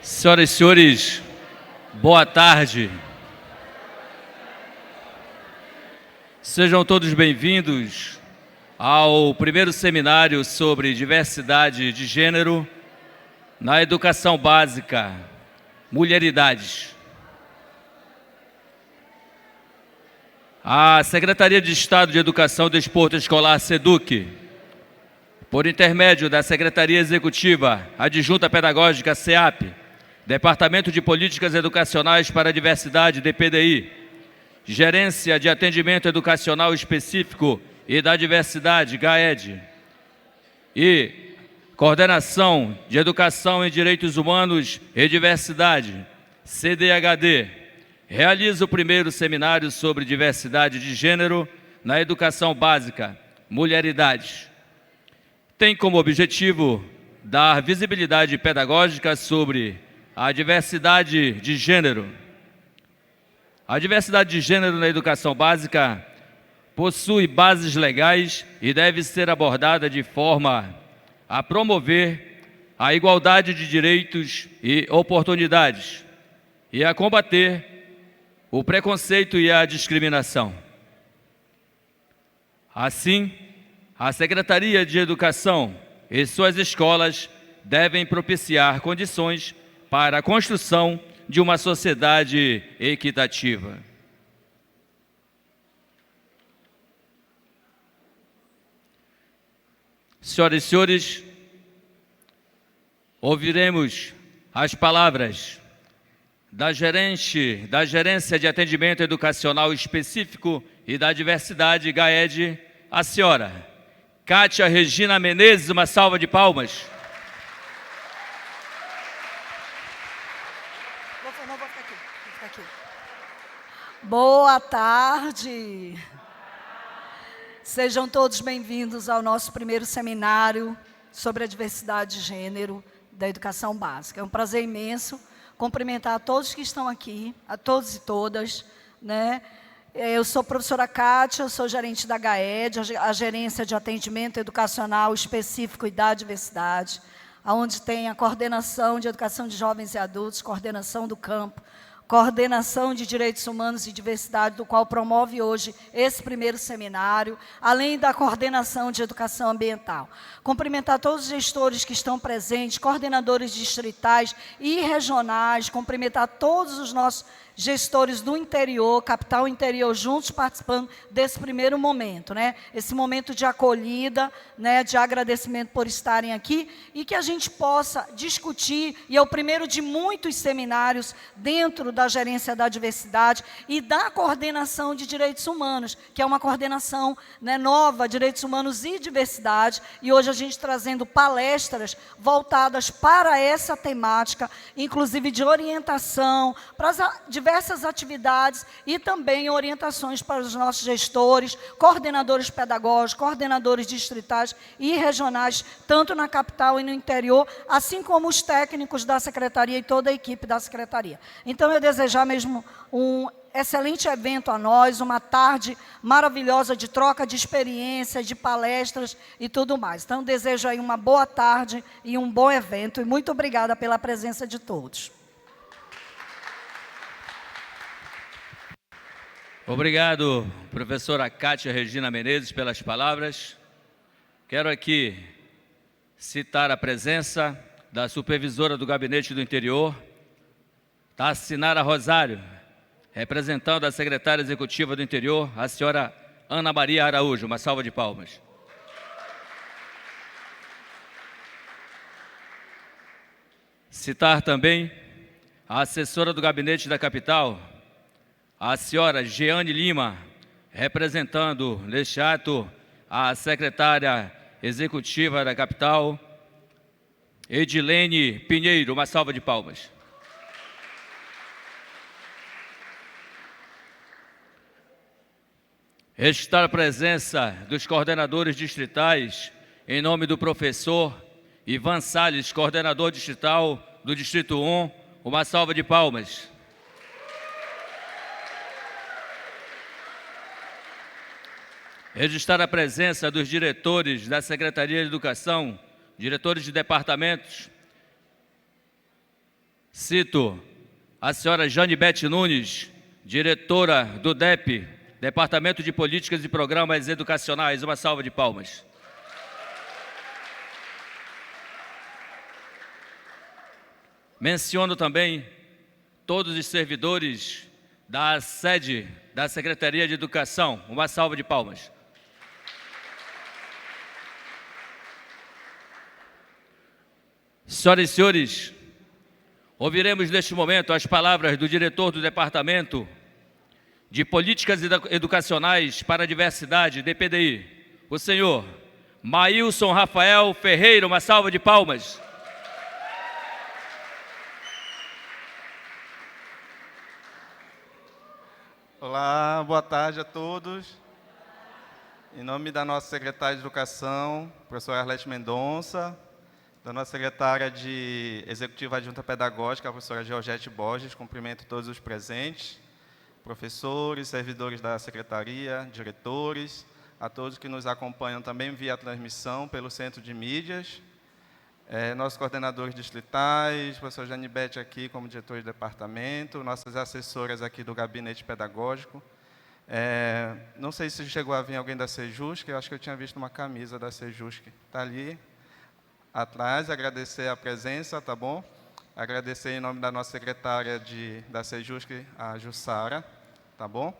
Senhoras e senhores, boa tarde. Sejam todos bem-vindos ao primeiro seminário sobre diversidade de gênero na educação básica, mulheridades. A Secretaria de Estado de Educação, Desporto Escolar, SEDUC, por intermédio da Secretaria Executiva Adjunta Pedagógica, SEAP, Departamento de Políticas Educacionais para a Diversidade, DPDI, Gerência de Atendimento Educacional Específico e da Diversidade, GAED, e Coordenação de Educação em Direitos Humanos e Diversidade, CDHD, realiza o primeiro seminário sobre diversidade de gênero na educação básica, mulheridades. Tem como objetivo dar visibilidade pedagógica sobre a diversidade de gênero. A diversidade de gênero na educação básica possui bases legais e deve ser abordada de forma a promover a igualdade de direitos e oportunidades e a combater o preconceito e a discriminação. Assim, a Secretaria de Educação e suas escolas devem propiciar condições para a construção de uma sociedade equitativa. Senhoras e senhores, ouviremos as palavras da Gerência de Atendimento Educacional Específico e da Diversidade, GAED, a senhora Kátia Regina Menezes. Uma salva de palmas. Vou ficar aqui. Boa tarde. Sejam todos bem-vindos ao nosso primeiro seminário sobre a diversidade de gênero da educação básica. É um prazer imenso cumprimentar a todos que estão aqui, a todos e todas, né? Eu sou a professora Kátia, eu sou gerente da GAED, a Gerência de Atendimento Educacional Específico e da Diversidade, onde tem a coordenação de educação de jovens e adultos, coordenação do campo, coordenação de direitos humanos e diversidade, do qual promove hoje esse primeiro seminário, além da coordenação de educação ambiental. Cumprimentar todos os gestores que estão presentes, coordenadores distritais e regionais, cumprimentar todos os nossos gestores do interior, capital e interior, juntos participando desse primeiro momento, né? Esse momento de acolhida, né? De agradecimento por estarem aqui e que a gente possa discutir, e é o primeiro de muitos seminários dentro da gerência da diversidade e da coordenação de direitos humanos, que é uma coordenação, né, nova, direitos humanos e diversidade, e hoje a gente trazendo palestras voltadas para essa temática, inclusive de orientação, para as diversas atividades e também orientações para os nossos gestores, coordenadores pedagógicos, coordenadores distritais e regionais, tanto na capital e no interior, assim como os técnicos da secretaria e toda a equipe da secretaria. Então, eu desejar mesmo um excelente evento a nós, uma tarde maravilhosa de troca de experiências, de palestras e tudo mais. Então, desejo aí uma boa tarde e um bom evento, e muito obrigada pela presença de todos. Obrigado, professora Kátia Regina Menezes, pelas palavras. Quero aqui citar a presença da supervisora do Gabinete do Interior, Tassinara Rosário, representando a secretária executiva do Interior, a senhora Ana Maria Araújo. Uma salva de palmas. Citar também a assessora do Gabinete da Capital, a senhora Jeane Lima, representando neste ato a secretária executiva da capital, Edilene Pinheiro. Uma salva de palmas. Registrar a presença dos coordenadores distritais, em nome do professor Ivan Salles, coordenador distrital do Distrito 1. Uma salva de palmas. Registrar a presença dos diretores da Secretaria de Educação, diretores de departamentos, Cito a senhora Janibete Nunes, diretora do DEP, Departamento de Políticas e Programas Educacionais. Uma salva de palmas. Menciono também todos os servidores da sede da Secretaria de Educação. Uma salva de palmas. Senhoras e senhores, ouviremos neste momento as palavras do diretor do Departamento de Políticas Educacionais para a Diversidade, DPDI, o senhor Maílson Rafael Ferreira. Uma salva de palmas. Olá, boa tarde a todos. Em nome da nossa secretária de Educação, professora Arlete Mendonça, da nossa secretária de Executiva Adjunta Pedagógica, a professora Georgette Borges, cumprimento todos os presentes, professores, servidores da secretaria, diretores, a todos que nos acompanham também via transmissão pelo Centro de Mídias, nossos coordenadores distritais, professor Janibete aqui como diretor de departamento, nossas assessoras aqui do gabinete pedagógico. Não sei se chegou a vir alguém da Sejusc, eu acho que eu tinha visto uma camisa da Sejusc, está ali atrás. Agradecer a presença, tá bom? Agradecer em nome da nossa secretária da Sejusc, a Jussara, tá bom?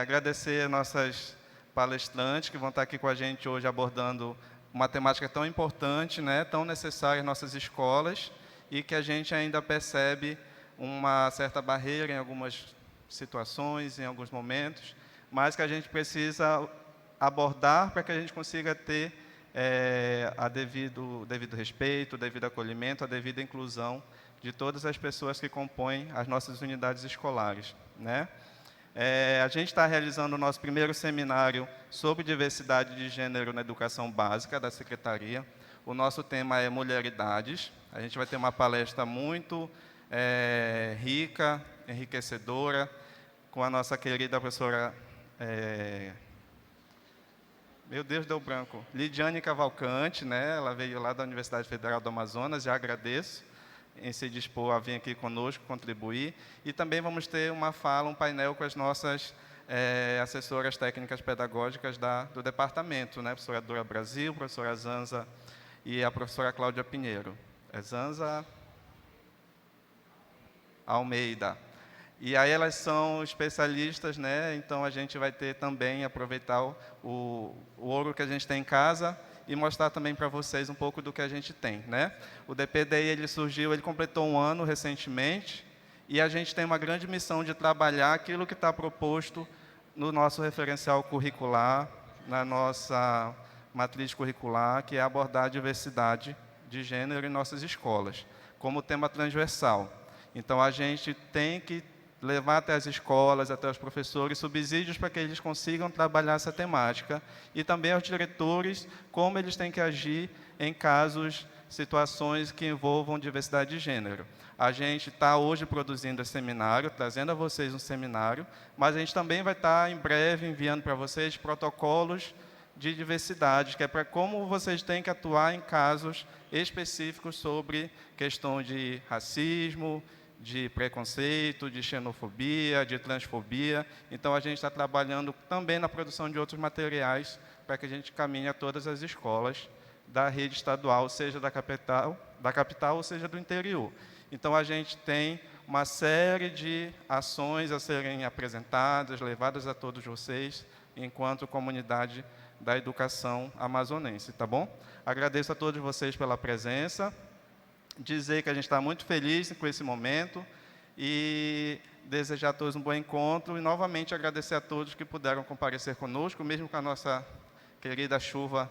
Agradecer nossas palestrantes que vão estar aqui com a gente hoje abordando uma temática tão importante, né, tão necessária em nossas escolas e que a gente ainda percebe uma certa barreira em algumas situações, em alguns momentos, mas que a gente precisa abordar para que a gente consiga ter devido respeito, o devido acolhimento, a devida inclusão de todas as pessoas que compõem as nossas unidades escolares, né? A gente está realizando o nosso primeiro seminário sobre diversidade de gênero na educação básica da Secretaria. O nosso tema é Mulheridades. A gente vai ter uma palestra muito rica, enriquecedora, com a nossa querida professora, meu Deus, deu branco, Lidiane Cavalcante, né? Ela veio lá da Universidade Federal do Amazonas, já agradeço em se dispor a vir aqui conosco, contribuir. E também vamos ter uma fala, um painel com as nossas assessoras técnicas pedagógicas do departamento, né? A professora Dora Brasil, a professora Zanza e a professora Cláudia Pinheiro. Zanza Almeida. E aí elas são especialistas, né? Então a gente vai ter também, aproveitar o ouro que a gente tem em casa e mostrar também para vocês um pouco do que a gente tem, né? O DPDI, ele completou um ano recentemente, e a gente tem uma grande missão de trabalhar aquilo que está proposto no nosso referencial curricular, na nossa matriz curricular, que é abordar a diversidade de gênero em nossas escolas, como tema transversal. Então, a gente tem que levar até as escolas, até os professores, subsídios para que eles consigam trabalhar essa temática, e também aos diretores, como eles têm que agir em casos, situações que envolvam diversidade de gênero. A gente está hoje produzindo esse seminário, trazendo a vocês um seminário, mas a gente também vai estar, em breve, enviando para vocês protocolos de diversidade, que é para como vocês têm que atuar em casos específicos sobre questão de racismo, de preconceito, de xenofobia, de transfobia. Então, a gente está trabalhando também na produção de outros materiais para que a gente caminhe a todas as escolas da rede estadual, seja da capital ou seja do interior. Então, a gente tem uma série de ações a serem apresentadas, levadas a todos vocês, enquanto comunidade da educação amazonense, tá bom? Agradeço a todos vocês pela presença, dizer que a gente está muito feliz com esse momento e desejar a todos um bom encontro e, novamente, agradecer a todos que puderam comparecer conosco, mesmo com a nossa querida chuva,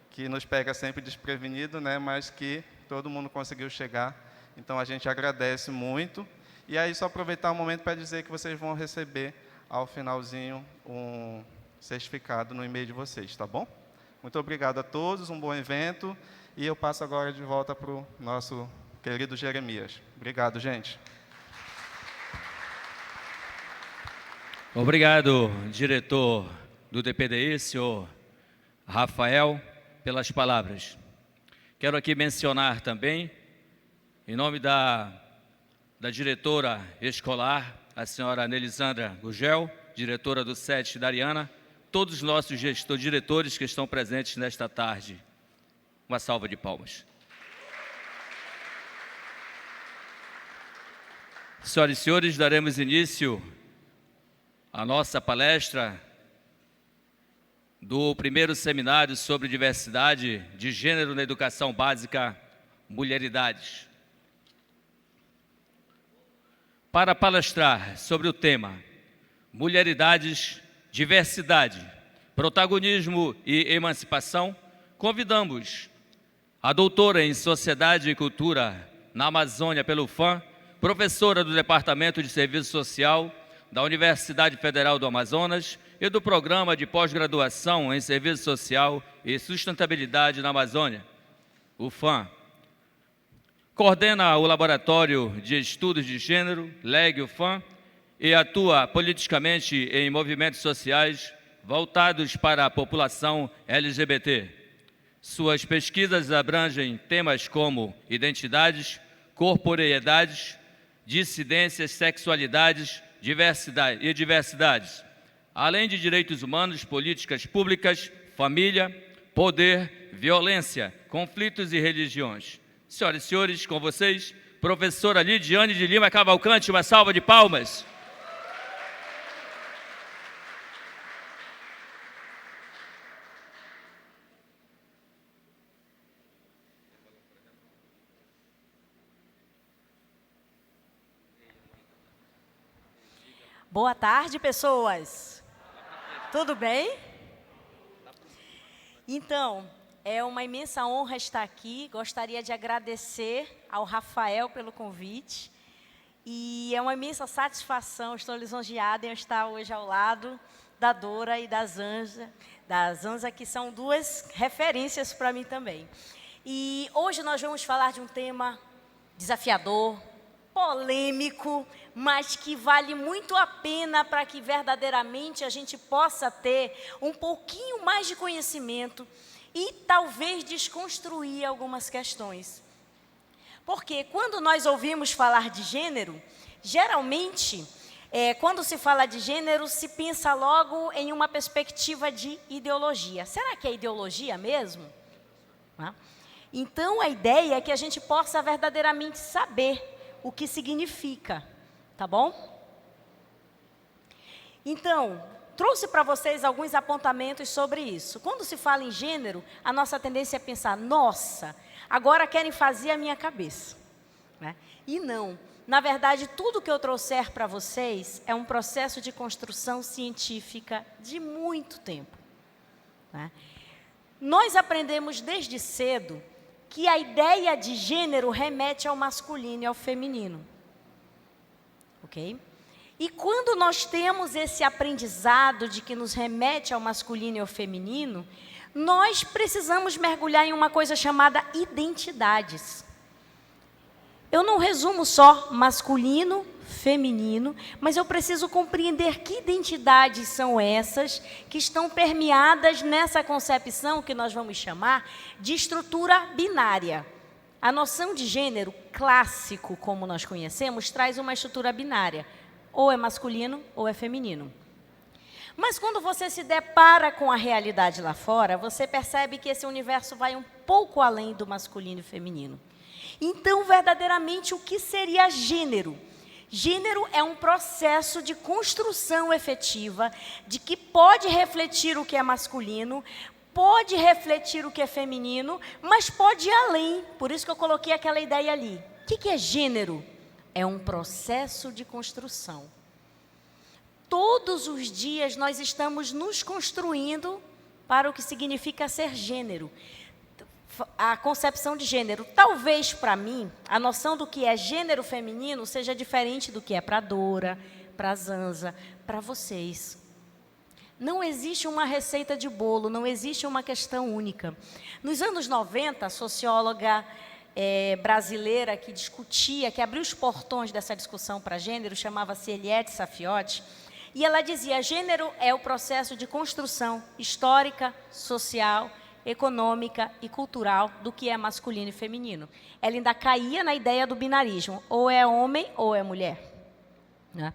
que nos pega sempre desprevenido, né? Mas que todo mundo conseguiu chegar. Então, a gente agradece muito. E aí, só aproveitar o momento para dizer que vocês vão receber, ao finalzinho, um certificado no e-mail de vocês, tá bom? Muito obrigado a todos, um bom evento. E eu passo agora de volta para o nosso querido Jeremias. Obrigado, gente. Obrigado, diretor do DPDI, senhor Rafael, pelas palavras. Quero aqui mencionar também, em nome da da diretora escolar, a senhora Nelisandra Gugel, diretora do SET Dariana, todos os nossos diretores que estão presentes nesta tarde. Uma salva de palmas. Senhoras e senhores, daremos início à nossa palestra do primeiro seminário sobre diversidade de gênero na educação básica, Mulheridades. Para palestrar sobre o tema Mulheridades, Diversidade, Protagonismo e Emancipação, convidamos a doutora em Sociedade e Cultura na Amazônia pelo FAM, professora do Departamento de Serviço Social da Universidade Federal do Amazonas e do Programa de Pós-Graduação em Serviço Social e Sustentabilidade na Amazônia, o FAM. Coordena o Laboratório de Estudos de Gênero, LEG-UFAM, e atua politicamente em movimentos sociais voltados para a população LGBT. Suas pesquisas abrangem temas como identidades, corporeidades, dissidências, sexualidades, diversidades, além de direitos humanos, políticas públicas, família, poder, violência, conflitos e religiões. Senhoras e senhores, com vocês, professora Lidiane de Lima Cavalcante, uma salva de palmas. Boa tarde, pessoas. Tudo bem? Então, é uma imensa honra estar aqui. Gostaria de agradecer ao Rafael pelo convite. E é uma imensa satisfação, estou lisonjeada em estar hoje ao lado da Dora e da Zanza, que são duas referências para mim também. E hoje nós vamos falar de um tema desafiador, polêmico, mas que vale muito a pena para que verdadeiramente a gente possa ter um pouquinho mais de conhecimento e talvez desconstruir algumas questões. Porque quando nós ouvimos falar de gênero, geralmente, quando se fala de gênero, se pensa logo em uma perspectiva de ideologia. Será que é ideologia mesmo? Então, a ideia é que a gente possa verdadeiramente saber o que significa, tá bom? Então, trouxe para vocês alguns apontamentos sobre isso. Quando se fala em gênero, a nossa tendência é pensar, nossa, agora querem fazer a minha cabeça, né? E não. Na verdade, tudo que eu trouxer para vocês é um processo de construção científica de muito tempo, né? Nós aprendemos desde cedo que a ideia de gênero remete ao masculino e ao feminino, ok? E quando nós temos esse aprendizado de que nos remete ao masculino e ao feminino, nós precisamos mergulhar em uma coisa chamada identidades. Eu não resumo só masculino, feminino, mas eu preciso compreender que identidades são essas que estão permeadas nessa concepção que nós vamos chamar de estrutura binária. A noção de gênero clássico, como nós conhecemos, traz uma estrutura binária. Ou é masculino ou é feminino. Mas quando você se depara com a realidade lá fora, você percebe que esse universo vai um pouco além do masculino e feminino. Então, verdadeiramente, o que seria gênero? Gênero é um processo de construção efetiva, de que pode refletir o que é masculino, pode refletir o que é feminino, mas pode ir além. Por isso que eu coloquei aquela ideia ali. O que é gênero? É um processo de construção. Todos os dias nós estamos nos construindo para o que significa ser gênero. A concepção de gênero, talvez para mim, a noção do que é gênero feminino seja diferente do que é para a Dora, para a Zanza, para vocês. Não existe uma receita de bolo, não existe uma questão única. Nos anos 90, a socióloga brasileira que discutia, que abriu os portões dessa discussão para gênero, chamava-se Eliette Safiotti, e ela dizia, gênero é o processo de construção histórica, social econômica e cultural do que é masculino e feminino. Ela ainda caía na ideia do binarismo, ou é homem ou é mulher, né?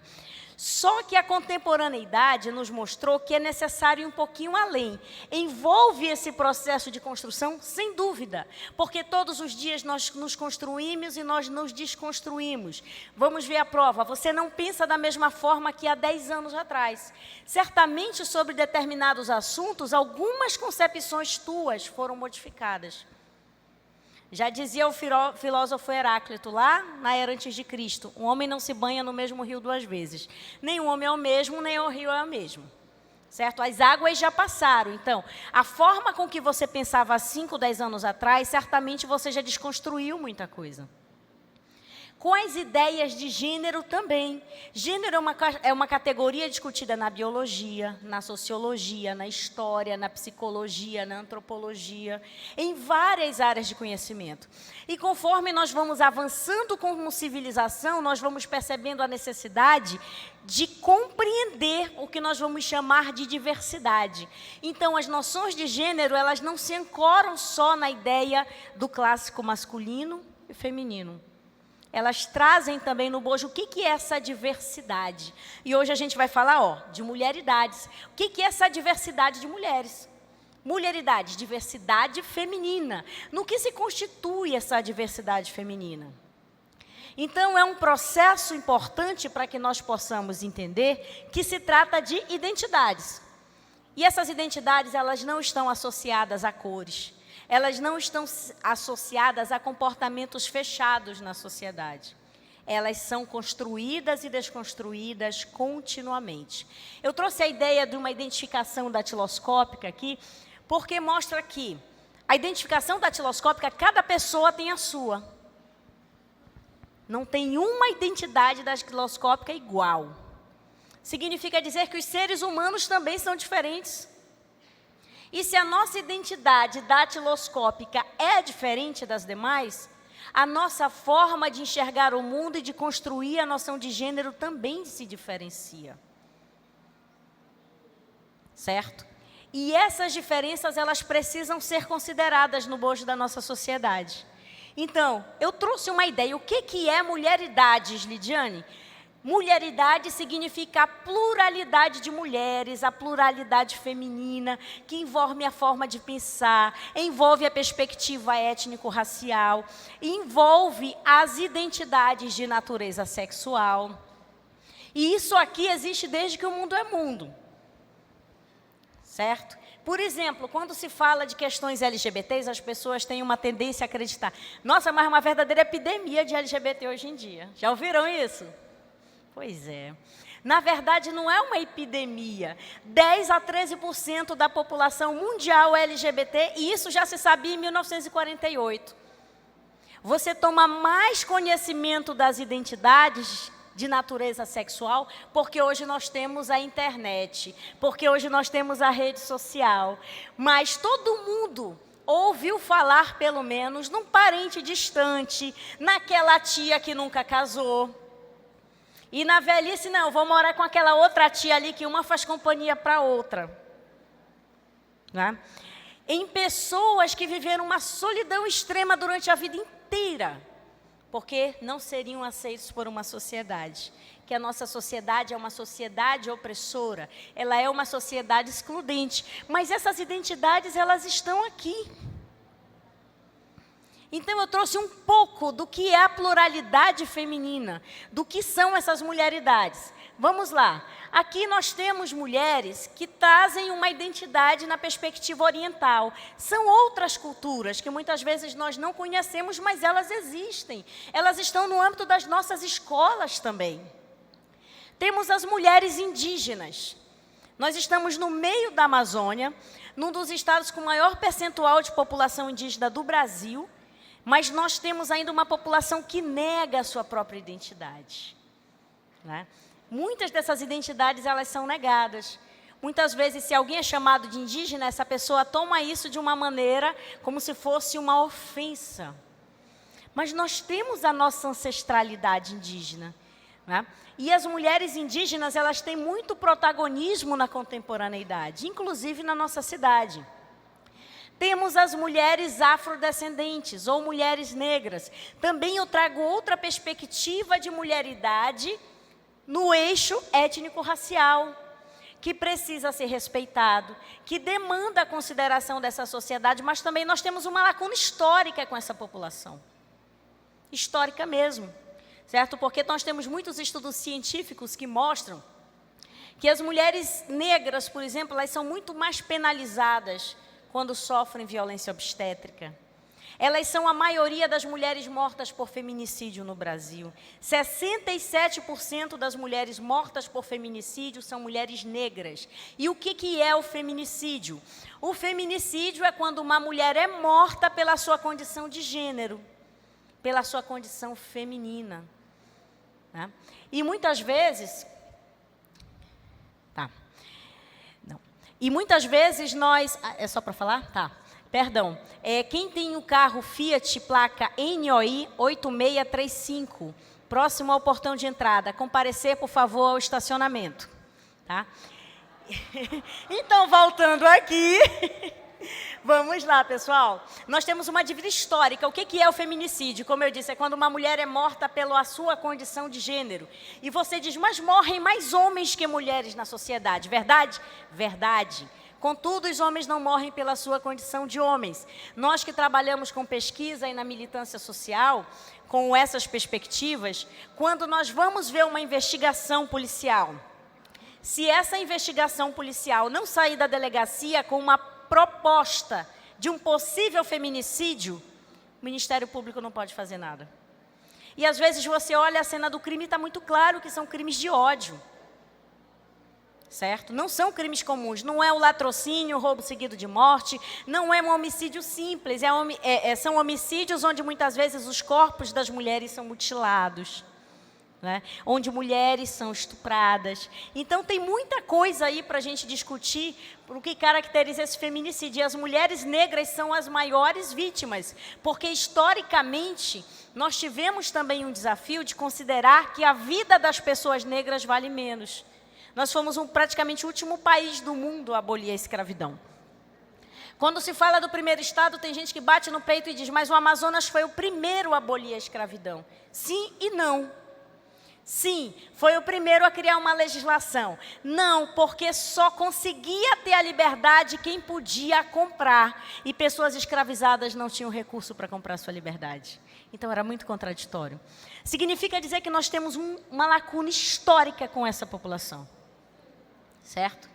Só que a contemporaneidade nos mostrou que é necessário ir um pouquinho além. Envolve esse processo de construção, sem dúvida, porque todos os dias nós nos construímos e nós nos desconstruímos. Vamos ver a prova. Você não pensa da mesma forma que há 10 anos atrás. Certamente, sobre determinados assuntos, algumas concepções tuas foram modificadas. Já dizia o filósofo Heráclito, lá na era antes de Cristo, um homem não se banha no mesmo rio 2 vezes. Nem o homem é o mesmo, nem o rio é o mesmo. Certo? As águas já passaram. Então, a forma com que você pensava há 5, 10 anos atrás, certamente você já desconstruiu muita coisa. Com as ideias de gênero também. Gênero é uma categoria discutida na biologia, na sociologia, na história, na psicologia, na antropologia, em várias áreas de conhecimento. E conforme nós vamos avançando como civilização, nós vamos percebendo a necessidade de compreender o que nós vamos chamar de diversidade. Então, as noções de gênero, elas não se ancoram só na ideia do clássico masculino e feminino. Elas trazem também no bojo o que é essa diversidade. E hoje a gente vai falar de mulheridades. O que é essa diversidade de mulheres? Mulheridade, diversidade feminina. No que se constitui essa diversidade feminina? Então, é um processo importante para que nós possamos entender que se trata de identidades. E essas identidades, elas não estão associadas a cores. Elas não estão associadas a comportamentos fechados na sociedade. Elas são construídas e desconstruídas continuamente. Eu trouxe a ideia de uma identificação datiloscópica aqui, porque mostra que a identificação datiloscópica, cada pessoa tem a sua. Não tem uma identidade datiloscópica igual. Significa dizer que os seres humanos também são diferentes. E se a nossa identidade datiloscópica é diferente das demais, a nossa forma de enxergar o mundo e de construir a noção de gênero também se diferencia. Certo? E essas diferenças, elas precisam ser consideradas no bojo da nossa sociedade. Então, eu trouxe uma ideia. O que é mulheridades, Lidiane? Mulheridade significa a pluralidade de mulheres, a pluralidade feminina, que envolve a forma de pensar, envolve a perspectiva étnico-racial, envolve as identidades de natureza sexual. E isso aqui existe desde que o mundo é mundo. Certo? Por exemplo, quando se fala de questões LGBTs, as pessoas têm uma tendência a acreditar: nossa, mas é uma verdadeira epidemia de LGBT hoje em dia. Já ouviram isso? Pois é. Na verdade, não é uma epidemia. 10 a 13% da população mundial é LGBT, e isso já se sabia em 1948. Você toma mais conhecimento das identidades de natureza sexual, porque hoje nós temos a internet, porque hoje nós temos a rede social. Mas todo mundo ouviu falar, pelo menos, num parente distante, naquela tia que nunca casou. E na velhice, não, vou morar com aquela outra tia ali, que uma faz companhia para a outra. Né? Em pessoas que viveram uma solidão extrema durante a vida inteira, porque não seriam aceitos por uma sociedade. Que a nossa sociedade é uma sociedade opressora, ela é uma sociedade excludente. Mas essas identidades, elas estão aqui. Então, eu trouxe um pouco do que é a pluralidade feminina, do que são essas mulheridades. Vamos lá. Aqui nós temos mulheres que trazem uma identidade na perspectiva oriental. São outras culturas que muitas vezes nós não conhecemos, mas elas existem. Elas estão no âmbito das nossas escolas também. Temos as mulheres indígenas. Nós estamos no meio da Amazônia, num dos estados com maior percentual de população indígena do Brasil, mas nós temos ainda uma população que nega a sua própria identidade. Né? Muitas dessas identidades, elas são negadas. Muitas vezes, se alguém é chamado de indígena, essa pessoa toma isso de uma maneira como se fosse uma ofensa. Mas nós temos a nossa ancestralidade indígena. Né? E as mulheres indígenas, elas têm muito protagonismo na contemporaneidade, inclusive na nossa cidade. Temos as mulheres afrodescendentes ou mulheres negras. Também eu trago outra perspectiva de mulheridade no eixo étnico-racial, que precisa ser respeitado, que demanda a consideração dessa sociedade, mas também nós temos uma lacuna histórica com essa população. Histórica mesmo, certo? Porque nós temos muitos estudos científicos que mostram que as mulheres negras, por exemplo, elas são muito mais penalizadas quando sofrem violência obstétrica. Elas são a maioria das mulheres mortas por feminicídio no Brasil. 67% das mulheres mortas por feminicídio são mulheres negras. E o que é o feminicídio? O feminicídio é quando uma mulher é morta pela sua condição de gênero, pela sua condição feminina. Tá? E muitas vezes... Tá. Não. E muitas vezes nós... É só para falar? Tá. Perdão, quem tem o carro Fiat, placa NOI 8635, próximo ao portão de entrada, comparecer, por favor, ao estacionamento. Tá? Então, voltando aqui, vamos lá, pessoal. Nós temos uma dívida histórica. O que é o feminicídio? Como eu disse, é quando uma mulher é morta pela sua condição de gênero. E você diz, mas morrem mais homens que mulheres na sociedade, verdade? Verdade. Contudo, os homens não morrem pela sua condição de homens. Nós que trabalhamos com pesquisa e na militância social, com essas perspectivas, quando nós vamos ver uma investigação policial, se essa investigação policial não sair da delegacia com uma proposta de um possível feminicídio, o Ministério Público não pode fazer nada. E às vezes você olha a cena do crime e está muito claro que são crimes de ódio. Certo? Não são crimes comuns, não é o latrocínio, o roubo seguido de morte, não é um homicídio simples, são homicídios onde muitas vezes os corpos das mulheres são mutilados, né? Onde mulheres são estupradas. Então tem muita coisa aí para a gente discutir, o que caracteriza esse feminicídio. E as mulheres negras são as maiores vítimas, porque historicamente nós tivemos também um desafio de considerar que a vida das pessoas negras vale menos. Nós fomos praticamente o último país do mundo a abolir a escravidão. Quando se fala do primeiro estado, tem gente que bate no peito e diz, mas o Amazonas foi o primeiro a abolir a escravidão. Sim e não. Sim, foi o primeiro a criar uma legislação. Não, porque só conseguia ter a liberdade quem podia comprar. E pessoas escravizadas não tinham recurso para comprar sua liberdade. Então era muito contraditório. Significa dizer que nós temos uma lacuna histórica com essa população. Certo?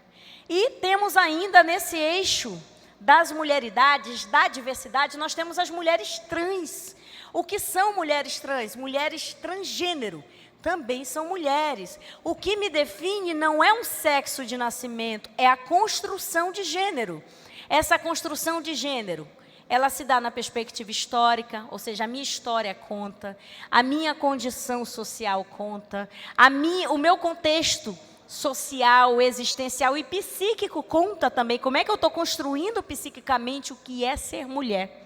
E temos ainda nesse eixo das mulheridades, da diversidade, nós temos as mulheres trans. O que são mulheres trans? Mulheres transgênero. Também são mulheres. O que me define não é um sexo de nascimento, é a construção de gênero. Essa construção de gênero, ela se dá na perspectiva histórica, ou seja, a minha história conta, a minha condição social conta, o meu contexto social, existencial e psíquico conta também. Como é que eu estou construindo psiquicamente o que é ser mulher?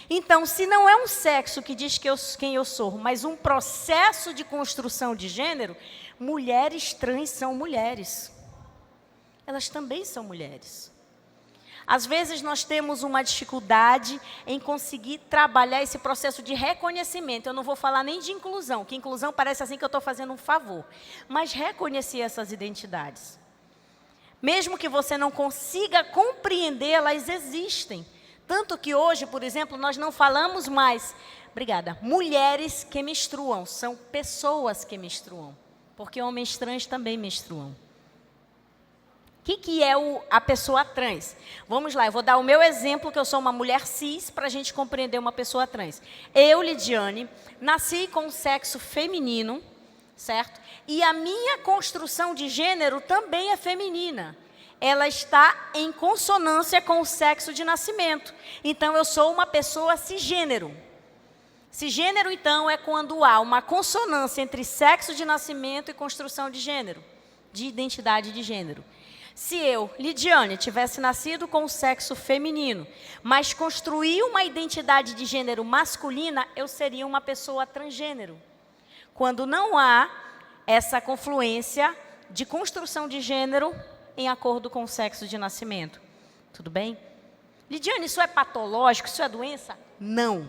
Então, se não é um sexo que diz quem eu sou, mas um processo de construção de gênero, mulheres trans são mulheres. Elas também são mulheres. Às vezes nós temos uma dificuldade em conseguir trabalhar esse processo de reconhecimento. Eu não vou falar nem de inclusão, que inclusão parece assim que eu estou fazendo um favor. Mas reconhecer essas identidades. Mesmo que você não consiga compreender, elas existem. Tanto que hoje, por exemplo, nós não falamos mais, mulheres que menstruam, são pessoas que menstruam. Porque homens trans também menstruam. O que é a pessoa trans? Vamos lá, eu vou dar o meu exemplo, que eu sou uma mulher cis, para a gente compreender uma pessoa trans. Eu, Lidiane, nasci com o sexo feminino, certo? E a minha construção de gênero também é feminina. Ela está em consonância com o sexo de nascimento. Então, eu sou uma pessoa cisgênero. Cisgênero, então, é quando há uma consonância entre sexo de nascimento e construção de gênero, de identidade de gênero. Se eu, Lidiane, tivesse nascido com o sexo feminino, mas construir uma identidade de gênero masculina, eu seria uma pessoa transgênero. Quando não há essa confluência de construção de gênero em acordo com o sexo de nascimento. Tudo bem? Lidiane, isso é patológico? Isso é doença? Não.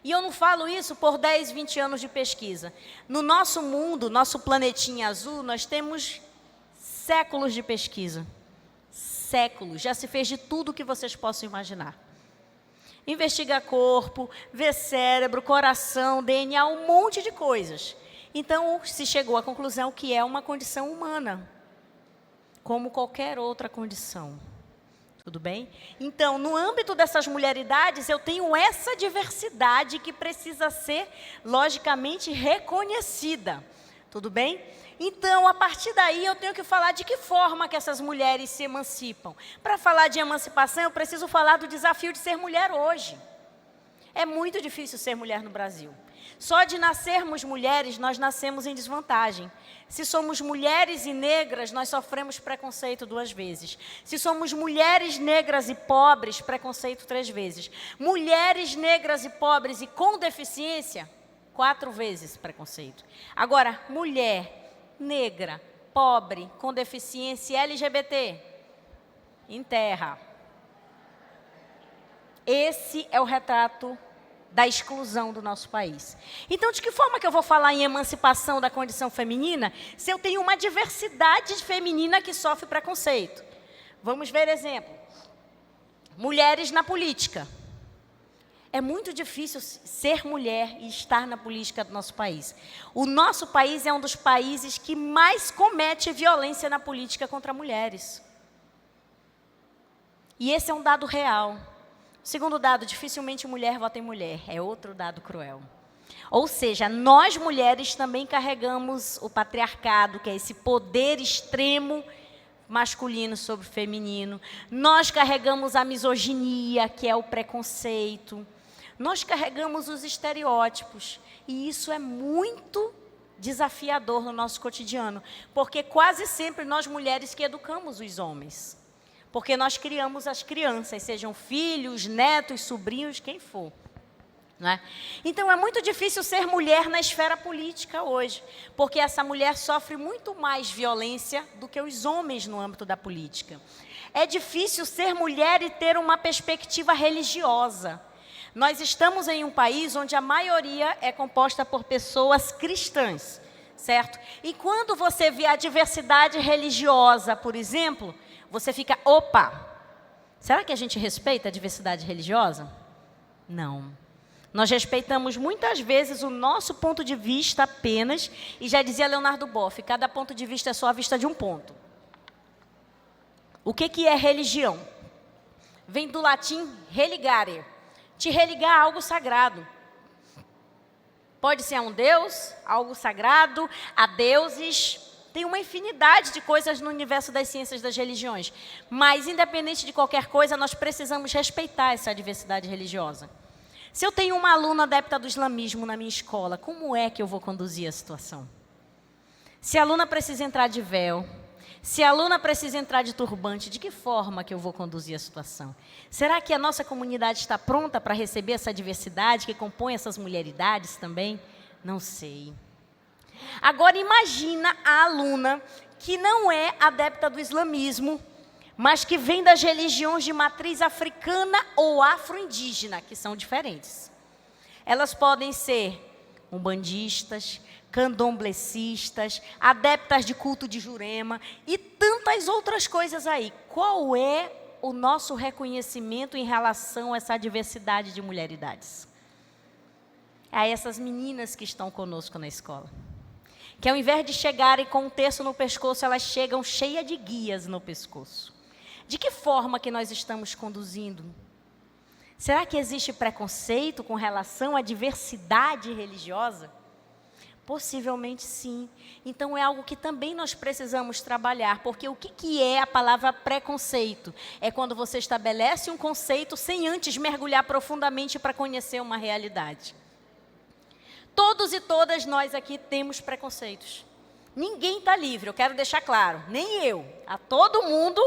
E eu não falo isso por 10, 20 anos de pesquisa. No nosso mundo, nosso planetinha azul, nós temos séculos de pesquisa. Séculos. Já se fez de tudo que vocês possam imaginar. Investiga corpo, vê cérebro, coração, DNA, um monte de coisas. Então, se chegou à conclusão que é uma condição humana, como qualquer outra condição. Tudo bem? Então, no âmbito dessas mulheridades, eu tenho essa diversidade que precisa ser, logicamente, reconhecida. Tudo bem? Então, a partir daí, eu tenho que falar de que forma que essas mulheres se emancipam. Para falar de emancipação, eu preciso falar do desafio de ser mulher hoje. É muito difícil ser mulher no Brasil. Só de nascermos mulheres, nós nascemos em desvantagem. Se somos mulheres e negras, nós sofremos preconceito 2 vezes. Se somos mulheres negras e pobres, preconceito 3 vezes. Mulheres negras e pobres e com deficiência, 4 vezes preconceito. Agora, mulher negra, pobre, com deficiência LGBT, em terra. Esse é o retrato da exclusão do nosso país. Então, de que forma que eu vou falar em emancipação da condição feminina se eu tenho uma diversidade feminina que sofre preconceito? Vamos ver exemplo. Mulheres na política. É muito difícil ser mulher e estar na política do nosso país. O nosso país é um dos países que mais comete violência na política contra mulheres. E esse é um dado real. Segundo dado, dificilmente mulher vota em mulher. É outro dado cruel. Ou seja, nós mulheres também carregamos o patriarcado, que é esse poder extremo masculino sobre o feminino. Nós carregamos a misoginia, que é o preconceito. Nós carregamos os estereótipos. E isso é muito desafiador no nosso cotidiano. Porque quase sempre nós mulheres que educamos os homens. Porque nós criamos as crianças, sejam filhos, netos, sobrinhos, quem for. Não é? Então, é muito difícil ser mulher na esfera política hoje, porque essa mulher sofre muito mais violência do que os homens no âmbito da política. É difícil ser mulher e ter uma perspectiva religiosa. Nós estamos em um país onde a maioria é composta por pessoas cristãs, certo? E quando você vê a diversidade religiosa, por exemplo, você fica, opa, será que a gente respeita a diversidade religiosa? Não. Nós respeitamos muitas vezes o nosso ponto de vista apenas, e já dizia Leonardo Boff, cada ponto de vista é só a vista de um ponto. O que é religião? Vem do latim religare, te religar a algo sagrado. Pode ser a um Deus, algo sagrado, a deuses. Tem uma infinidade de coisas no universo das ciências das religiões. Mas, independente de qualquer coisa, nós precisamos respeitar essa diversidade religiosa. Se eu tenho uma aluna adepta do islamismo na minha escola, como é que eu vou conduzir a situação? Se a aluna precisa entrar de véu, se a aluna precisa entrar de turbante, de que forma que eu vou conduzir a situação? Será que a nossa comunidade está pronta para receber essa diversidade que compõe essas mulheridades também? Não sei. Agora, imagina a aluna que não é adepta do islamismo, mas que vem das religiões de matriz africana ou afro-indígena, que são diferentes. Elas podem ser umbandistas, candomblecistas, adeptas de culto de Jurema e tantas outras coisas aí. Qual é o nosso reconhecimento em relação a essa diversidade de mulheridades? A essas meninas que estão conosco na escola. Que ao invés de chegarem com um terço no pescoço, elas chegam cheias de guias no pescoço. De que forma que nós estamos conduzindo? Será que existe preconceito com relação à diversidade religiosa? Possivelmente sim. Então é algo que também nós precisamos trabalhar, porque o que é a palavra preconceito? É quando você estabelece um conceito sem antes mergulhar profundamente para conhecer uma realidade. Todos e todas nós aqui temos preconceitos. Ninguém está livre, eu quero deixar claro, nem eu. A todo mundo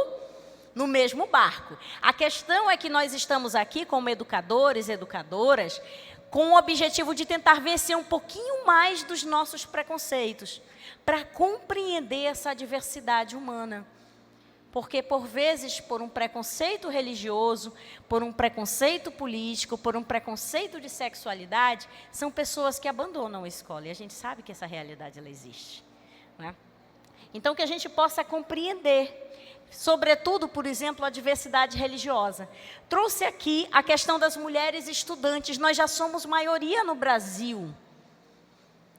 no mesmo barco. A questão é que nós estamos aqui como educadores e educadoras com o objetivo de tentar vencer um pouquinho mais dos nossos preconceitos, para compreender essa diversidade humana. Porque, por vezes, por um preconceito religioso, por um preconceito político, por um preconceito de sexualidade, são pessoas que abandonam a escola. E a gente sabe que essa realidade ela existe, né? Então, que a gente possa compreender, sobretudo, por exemplo, a diversidade religiosa. Trouxe aqui a questão das mulheres estudantes. Nós já somos maioria no Brasil.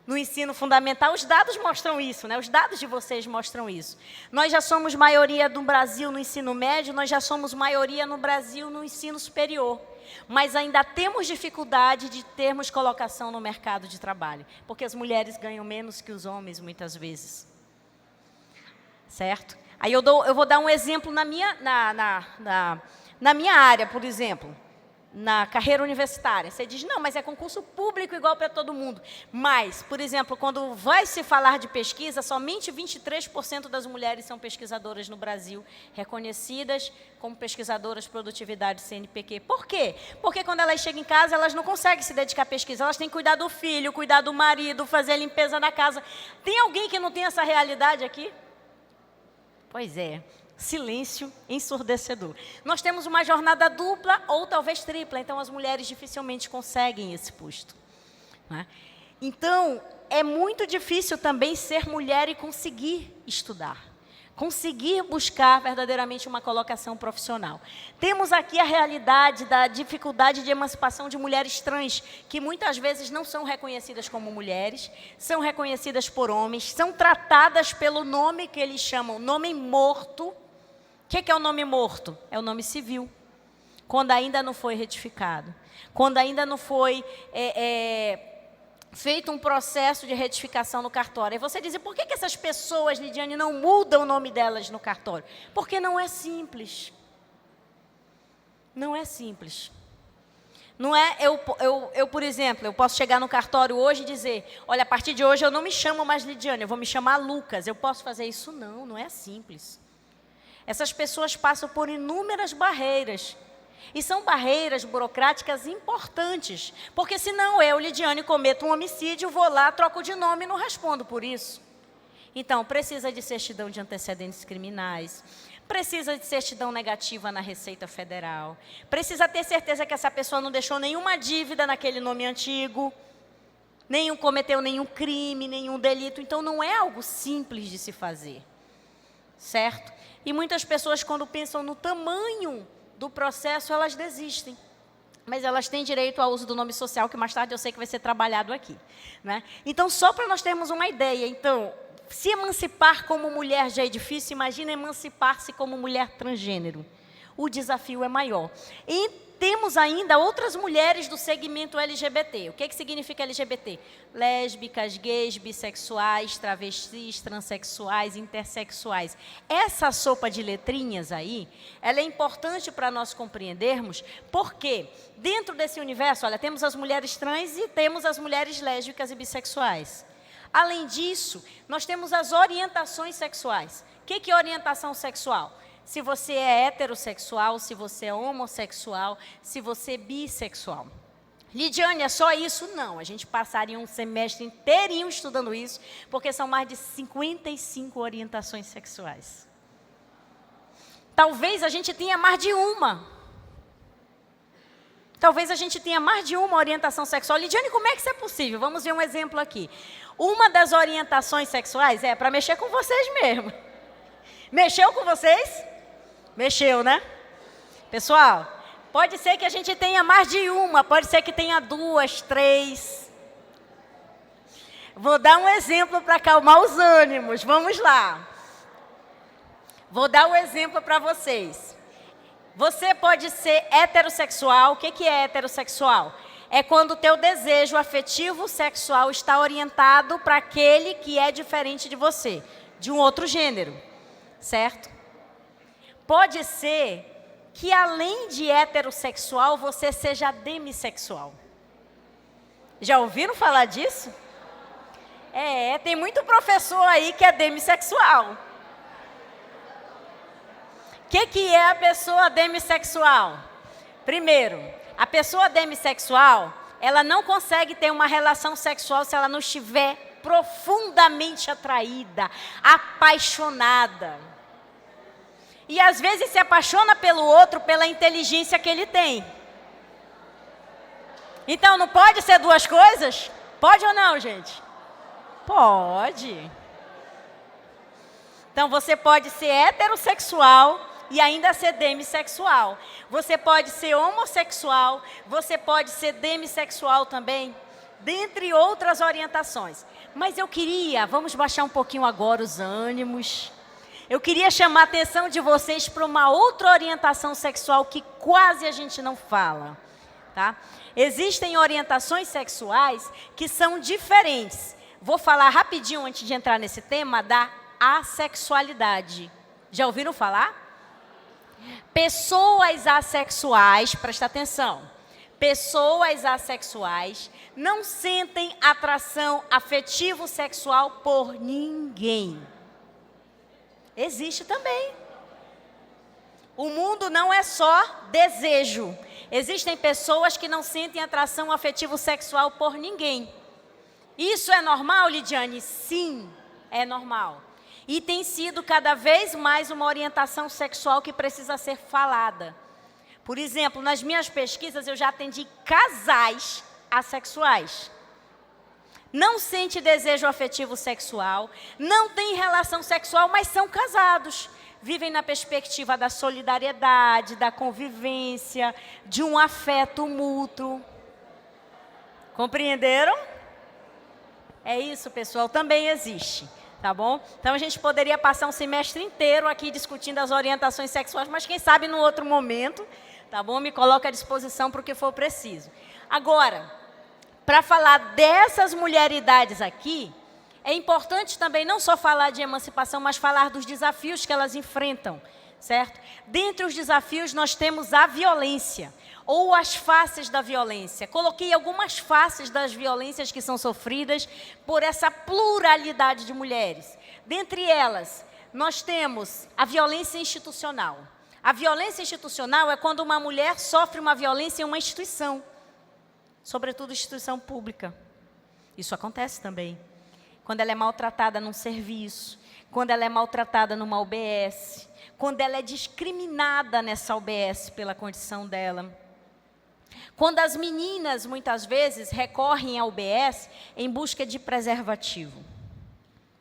No ensino fundamental, os dados mostram isso, né? Os dados de vocês mostram isso. Nós já somos maioria no Brasil no ensino médio, nós já somos maioria no Brasil no ensino superior. Mas ainda temos dificuldade de termos colocação no mercado de trabalho, porque as mulheres ganham menos que os homens, muitas vezes. Certo? Aí eu vou dar um exemplo na minha área, por exemplo. Na carreira universitária, você diz, não, mas é concurso público igual para todo mundo. Mas, por exemplo, quando vai se falar de pesquisa, somente 23% das mulheres são pesquisadoras no Brasil, reconhecidas como pesquisadoras de produtividade CNPq. Por quê? Porque quando elas chegam em casa, elas não conseguem se dedicar à pesquisa, elas têm que cuidar do filho, cuidar do marido, fazer a limpeza da casa. Tem alguém que não tem essa realidade aqui? Pois é. Silêncio ensurdecedor. Nós temos uma jornada dupla ou talvez tripla, então as mulheres dificilmente conseguem esse posto, né? Então, é muito difícil também ser mulher e conseguir estudar, conseguir buscar verdadeiramente uma colocação profissional. Temos aqui a realidade da dificuldade de emancipação de mulheres trans, que muitas vezes não são reconhecidas como mulheres, são reconhecidas por homens, são tratadas pelo nome que eles chamam nome morto. O que é o nome morto? É o nome civil, quando ainda não foi retificado, quando ainda não foi feito um processo de retificação no cartório. E você diz, por que essas pessoas, Lidiane, não mudam o nome delas no cartório? Porque não é simples. Não é simples. Não é, por exemplo, eu posso chegar no cartório hoje e dizer, olha, a partir de hoje eu não me chamo mais Lidiane, eu vou me chamar Lucas. Eu posso fazer isso? Não, não é simples. Essas pessoas passam por inúmeras barreiras. E são barreiras burocráticas importantes. Porque senão eu, Lidiane, cometo um homicídio, vou lá, troco de nome e não respondo por isso. Então, precisa de certidão de antecedentes criminais, precisa de certidão negativa na Receita Federal, precisa ter certeza que essa pessoa não deixou nenhuma dívida naquele nome antigo, cometeu nenhum crime, nenhum delito. Então, não é algo simples de se fazer. Certo? E muitas pessoas, quando pensam no tamanho do processo, elas desistem. Mas elas têm direito ao uso do nome social, que mais tarde eu sei que vai ser trabalhado aqui, né? Então, só para nós termos uma ideia, então, se emancipar como mulher já é difícil, imagina emancipar-se como mulher transgênero. O desafio é maior. E temos ainda outras mulheres do segmento LGBT. O que significa LGBT? Lésbicas, gays, bissexuais, travestis, transexuais, intersexuais. Essa sopa de letrinhas aí, ela é importante para nós compreendermos, porque dentro desse universo, olha, temos as mulheres trans e temos as mulheres lésbicas e bissexuais. Além disso, nós temos as orientações sexuais. O que é orientação sexual? Se você é heterossexual, se você é homossexual, se você é bissexual. Lidiane, é só isso? Não, a gente passaria um semestre inteirinho estudando isso, porque são mais de 55 orientações sexuais. Talvez a gente tenha mais de uma. Talvez a gente tenha mais de uma orientação sexual. Lidiane, como é que isso é possível? Vamos ver um exemplo aqui. Uma das orientações sexuais é para mexer com vocês mesmo. Mexeu com vocês? Mexeu, né? Pessoal, pode ser que a gente tenha mais de uma, pode ser que tenha 2, 3. Vou dar um exemplo para acalmar os ânimos, vamos lá. Vou dar um exemplo para vocês. Você pode ser heterossexual. O que é heterossexual? É quando o teu desejo afetivo sexual está orientado para aquele que é diferente de você, de um outro gênero, certo? Pode ser que, além de heterossexual, você seja demissexual. Já ouviram falar disso? Tem muito professor aí que é demissexual. O que é a pessoa demissexual? Primeiro, a pessoa demissexual, ela não consegue ter uma relação sexual se ela não estiver profundamente atraída, apaixonada. e às vezes se apaixona pelo outro pela inteligência que ele tem. Então não pode ser duas coisas? Pode ou não, gente? Pode. Então você pode ser heterossexual e ainda ser demissexual. Você pode ser homossexual, você pode ser demissexual também, dentre outras orientações. Mas eu queria, vamos baixar um pouquinho agora os ânimos. Eu queria chamar a atenção de vocês para uma outra orientação sexual que quase a gente não fala, tá? Existem orientações sexuais que são diferentes. Vou falar rapidinho antes de entrar nesse tema da assexualidade. Já ouviram falar? Pessoas assexuais, presta atenção. Pessoas assexuais não sentem atração afetivo-sexual por ninguém. Existe também. O mundo não é só desejo. Existem pessoas que não sentem atração afetivo-sexual por ninguém. Isso é normal, Lidiane? Sim, é normal. E tem sido cada vez mais uma orientação sexual que precisa ser falada. Por exemplo, nas minhas pesquisas eu já atendi casais assexuais. Não sente desejo afetivo sexual, não tem relação sexual, mas são casados. Vivem na perspectiva da solidariedade, da convivência, de um afeto mútuo. Compreenderam? É isso, pessoal, também existe. Tá bom? Então a gente poderia passar um semestre inteiro aqui discutindo as orientações sexuais, mas quem sabe num outro momento, tá bom? Me coloca à disposição para o que for preciso. Agora, para falar dessas mulheridades aqui, é importante também não só falar de emancipação, mas falar dos desafios que elas enfrentam, certo? Dentre os desafios nós temos a violência, ou as faces da violência. Coloquei algumas faces das violências que são sofridas por essa pluralidade de mulheres. Dentre elas, nós temos a violência institucional. A violência institucional é quando uma mulher sofre uma violência em uma instituição, sobretudo instituição pública. Isso acontece também. Quando ela é maltratada num serviço, quando ela é maltratada numa UBS, quando ela é discriminada nessa UBS pela condição dela. Quando as meninas, muitas vezes, recorrem à UBS em busca de preservativo.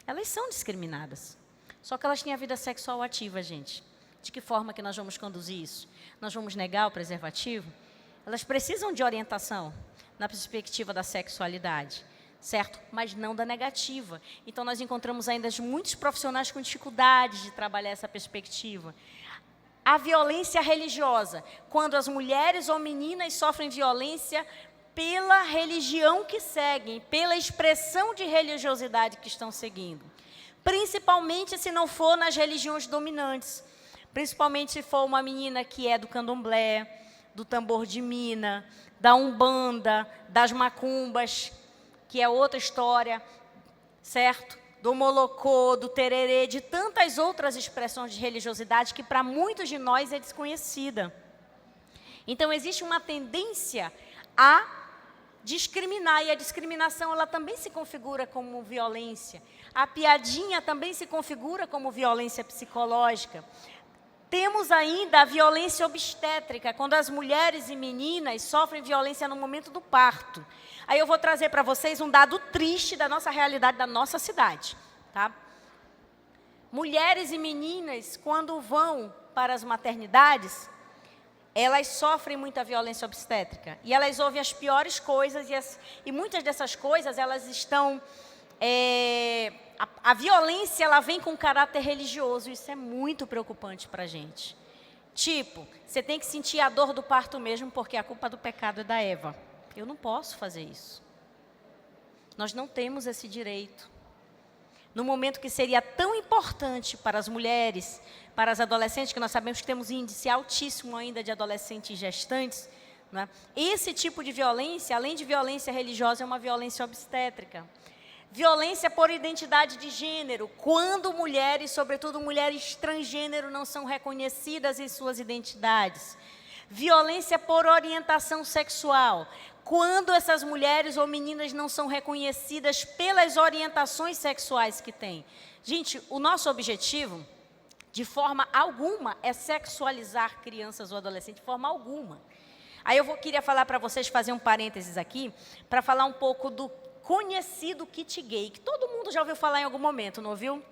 Elas são discriminadas. Só que elas têm a vida sexual ativa, gente. De que forma que nós vamos conduzir isso? Nós vamos negar o preservativo? Elas precisam de orientação na perspectiva da sexualidade, certo? Mas não da negativa. Então, nós encontramos ainda muitos profissionais com dificuldades de trabalhar essa perspectiva. A violência religiosa, quando as mulheres ou meninas sofrem violência pela religião que seguem, pela expressão de religiosidade que estão seguindo. Principalmente se não for nas religiões dominantes. Principalmente se for uma menina que é do candomblé, do tambor de mina, da umbanda, das macumbas, que é outra história, certo? Do molocô, do tererê, de tantas outras expressões de religiosidade que para muitos de nós é desconhecida. Então existe uma tendência a discriminar, e a discriminação ela também se configura como violência. A piadinha também se configura como violência psicológica. Temos ainda a violência obstétrica, quando as mulheres e meninas sofrem violência no momento do parto. Aí eu vou trazer para vocês um dado triste da nossa realidade, da nossa cidade. Tá? Mulheres e meninas, quando vão para as maternidades, elas sofrem muita violência obstétrica. E elas ouvem as piores coisas, e muitas dessas coisas, elas estão... A violência, ela vem com caráter religioso, isso é muito preocupante para a gente. Tipo, você tem que sentir a dor do parto mesmo, porque a culpa do pecado é da Eva. Eu não posso fazer isso. Nós não temos esse direito. No momento que seria tão importante para as mulheres, para as adolescentes, que nós sabemos que temos índice altíssimo ainda de adolescentes gestantes, né? Esse tipo de violência, além de violência religiosa, é uma violência obstétrica. Violência por identidade de gênero, quando mulheres, sobretudo mulheres transgênero, não são reconhecidas em suas identidades. Violência por orientação sexual, quando essas mulheres ou meninas não são reconhecidas pelas orientações sexuais que têm. Gente, o nosso objetivo de forma alguma, é sexualizar crianças ou adolescentes, de forma alguma. Aí queria falar para vocês, fazer um parênteses aqui, para falar um pouco do conhecido kit gay, que todo mundo já ouviu falar em algum momento, não ouviu?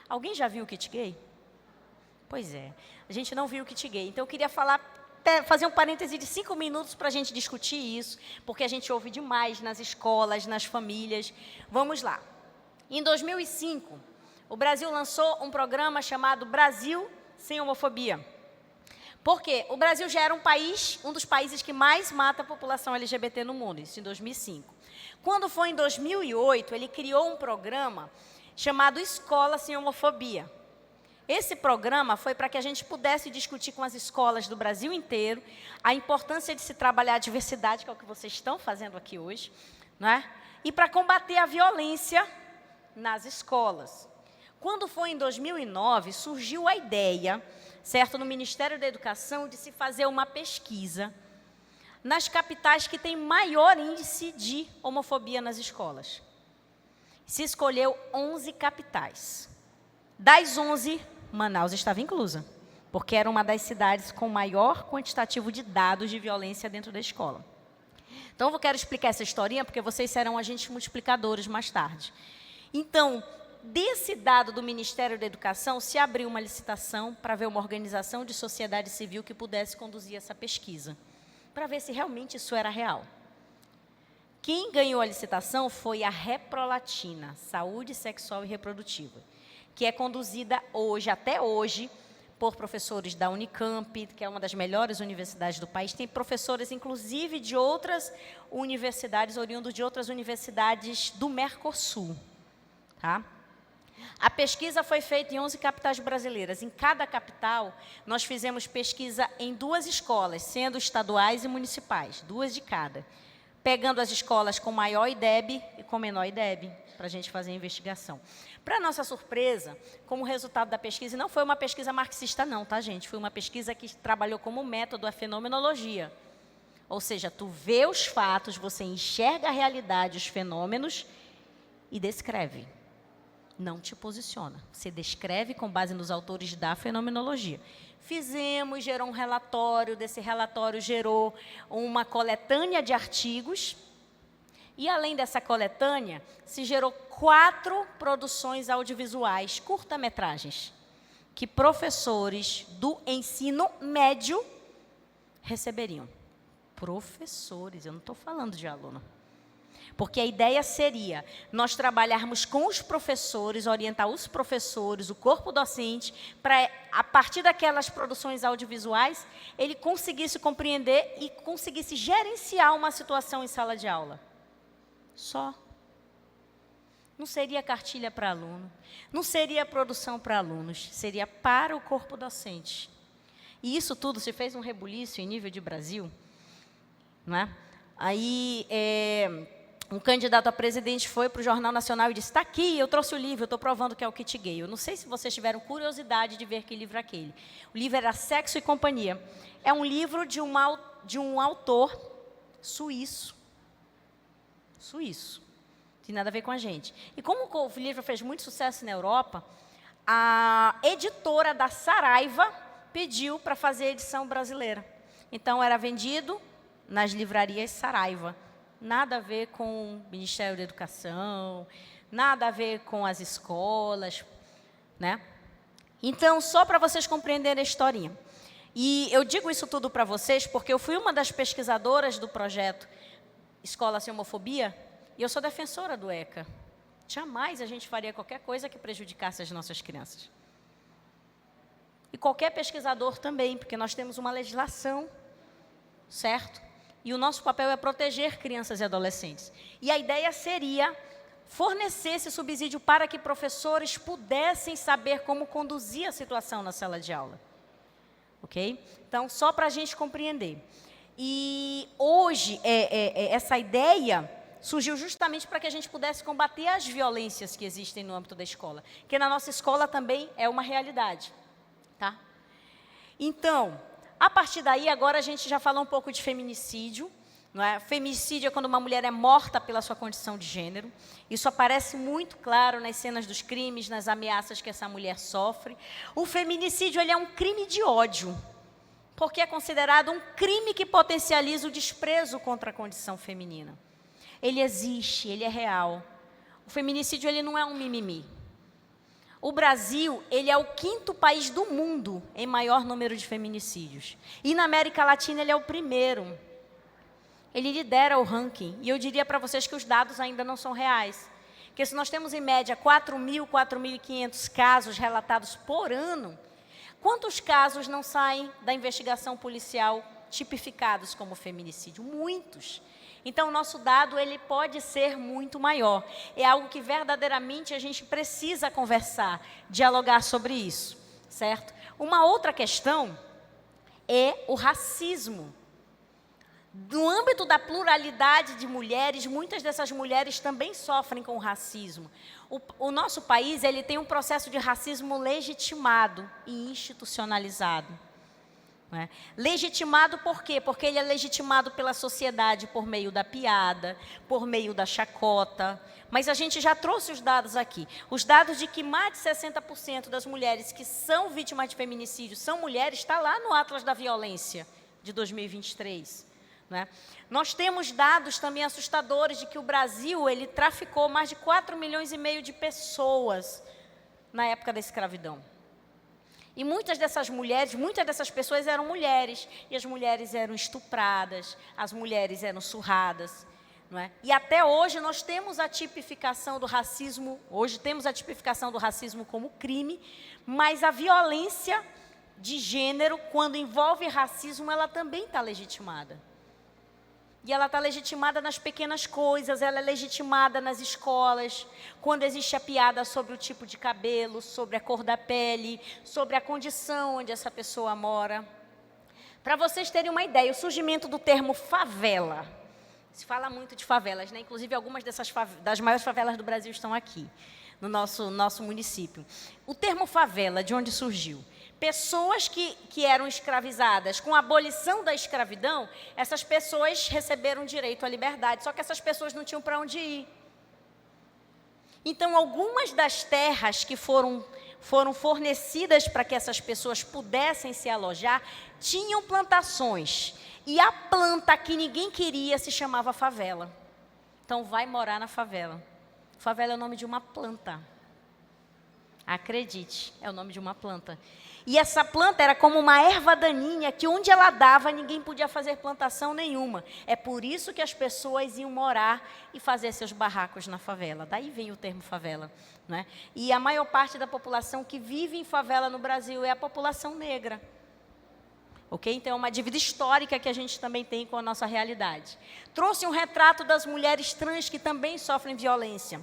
Alguém já viu o kit gay? Pois é, a gente não viu o kit gay. Então, eu queria fazer um parêntese de 5 minutos para a gente discutir isso, porque a gente ouve demais nas escolas, nas famílias. Vamos lá. Em 2005, o Brasil lançou um programa chamado Brasil Sem Homofobia. Por quê? O Brasil já era um dos países que mais mata a população LGBT no mundo, isso em 2005. Quando foi em 2008, ele criou um programa chamado Escola Sem Homofobia. Esse programa foi para que a gente pudesse discutir com as escolas do Brasil inteiro a importância de se trabalhar a diversidade, que é o que vocês estão fazendo aqui hoje, né? E para combater a violência nas escolas. Quando foi em 2009, surgiu a ideia, certo, no Ministério da Educação, de se fazer uma pesquisa nas capitais que têm maior índice de homofobia nas escolas. Se escolheu 11 capitais. Das 11, Manaus estava inclusa, porque era uma das cidades com maior quantitativo de dados de violência dentro da escola. Então, eu quero explicar essa historinha, porque vocês serão agentes multiplicadores mais tarde. Então, desse dado do Ministério da Educação, se abriu uma licitação para ver uma organização de sociedade civil que pudesse conduzir essa pesquisa, para ver se realmente isso era real. Quem ganhou a licitação foi a Reprolatina, Saúde Sexual e Reprodutiva, que é conduzida hoje, até hoje, por professores da Unicamp, que é uma das melhores universidades do país. Tem professores, inclusive, de outras universidades, oriundos de outras universidades do Mercosul. Tá? A pesquisa foi feita em 11 capitais brasileiras. Em cada capital, nós fizemos pesquisa em 2 escolas, sendo estaduais e municipais, 2 de cada, pegando as escolas com maior IDEB e com menor IDEB, para a gente fazer a investigação. Para nossa surpresa, como resultado da pesquisa, e não foi uma pesquisa marxista não, tá, gente? Foi uma pesquisa que trabalhou como método a fenomenologia. Ou seja, tu vê os fatos, você enxerga a realidade, os fenômenos e descreve. Não te posiciona. Você descreve com base nos autores da fenomenologia. Fizemos, gerou um relatório, desse relatório gerou uma coletânea de artigos. E, além dessa coletânea, se gerou 4 produções audiovisuais, curta-metragens, que professores do ensino médio receberiam. Professores, eu não estou falando de aluno. Porque a ideia seria nós trabalharmos com os professores, orientar os professores, o corpo docente, para, a partir daquelas produções audiovisuais, ele conseguisse compreender e conseguisse gerenciar uma situação em sala de aula. Só. Não seria cartilha para aluno, não seria produção para alunos, seria para o corpo docente. E isso tudo se fez um rebuliço em nível de Brasil, não é? Aí, um candidato a presidente foi para o Jornal Nacional e disse, está aqui, eu trouxe o livro, eu estou provando que é o kit gay. Eu não sei se vocês tiveram curiosidade de ver que livro é aquele. O livro era Sexo e Companhia. É um livro de um autor suíço. Suíço. Não tem nada a ver com a gente. E como o livro fez muito sucesso na Europa, a editora da Saraiva pediu para fazer a edição brasileira. Então, era vendido nas livrarias Saraiva. Nada a ver com o Ministério da Educação, nada a ver com as escolas, né? Então, só para vocês compreenderem a historinha. E eu digo isso tudo para vocês porque eu fui uma das pesquisadoras do projeto Escola Sem Homofobia e eu sou defensora do ECA. Jamais a gente faria qualquer coisa que prejudicasse as nossas crianças. E qualquer pesquisador também, porque nós temos uma legislação, certo? E o nosso papel é proteger crianças e adolescentes. E a ideia seria fornecer esse subsídio para que professores pudessem saber como conduzir a situação na sala de aula. Ok? Então, só para a gente compreender. E hoje, essa ideia surgiu justamente para que a gente pudesse combater as violências que existem no âmbito da escola. Que na nossa escola também é uma realidade. Tá? Então, a partir daí, agora a gente já falou um pouco de feminicídio, Não é? Feminicídio é quando uma mulher é morta pela sua condição de gênero. Isso aparece muito claro nas cenas dos crimes, nas ameaças que essa mulher sofre. O feminicídio ele é um crime de ódio, porque é considerado um crime que potencializa o desprezo contra a condição feminina. Ele existe, ele é real. O feminicídio ele não é um mimimi. O Brasil ele é o 5º país do mundo em maior número de feminicídios. E na América Latina ele é o 1º. Ele lidera o ranking. E eu diria para vocês que os dados ainda não são reais. Porque se nós temos em média 4.000, 4.500 casos relatados por ano, quantos casos não saem da investigação policial tipificados como feminicídio? Muitos. Então, o nosso dado ele pode ser muito maior. É algo que verdadeiramente a gente precisa conversar, dialogar sobre isso, certo? Uma outra questão é o racismo. No âmbito da pluralidade de mulheres, muitas dessas mulheres também sofrem com o racismo. O nosso país ele tem um processo de racismo legitimado e institucionalizado. Né? Legitimado por quê? Porque ele é legitimado pela sociedade por meio da piada, por meio da chacota. Mas a gente já trouxe os dados aqui. Os dados de que mais de 60% das mulheres que são vítimas de feminicídio são mulheres, está lá no Atlas da Violência de 2023. Né? Nós temos dados também assustadores de que o Brasil ele traficou mais de 4,5 milhões de pessoas na época da escravidão. E muitas dessas mulheres, muitas dessas pessoas eram mulheres, e as mulheres eram estupradas, as mulheres eram surradas. Não é? E até hoje nós temos a tipificação do racismo, hoje temos a tipificação do racismo como crime, mas a violência de gênero, quando envolve racismo, ela também está legitimada. E ela está legitimada nas pequenas coisas, ela é legitimada nas escolas, quando existe a piada sobre o tipo de cabelo, sobre a cor da pele, sobre a condição onde essa pessoa mora. Para vocês terem uma ideia, o surgimento do termo favela, se fala muito de favelas, né? Inclusive algumas das maiores favelas do Brasil estão aqui, no nosso município. O termo favela, de onde surgiu? Pessoas que eram escravizadas, com a abolição da escravidão, essas pessoas receberam direito à liberdade, só que essas pessoas não tinham para onde ir. Então, algumas das terras que foram fornecidas para que essas pessoas pudessem se alojar, tinham plantações. E a planta que ninguém queria se chamava favela. Então, vai morar na favela. Favela é o nome de uma planta. Acredite, é o nome de uma planta. E essa planta era como uma erva daninha, que onde ela dava, ninguém podia fazer plantação nenhuma. É por isso que as pessoas iam morar e fazer seus barracos na favela. Daí vem o termo favela. Né? E a maior parte da população que vive em favela no Brasil é a população negra. Okay? Então, é uma dívida histórica que a gente também tem com a nossa realidade. Trouxe um retrato das mulheres trans que também sofrem violência.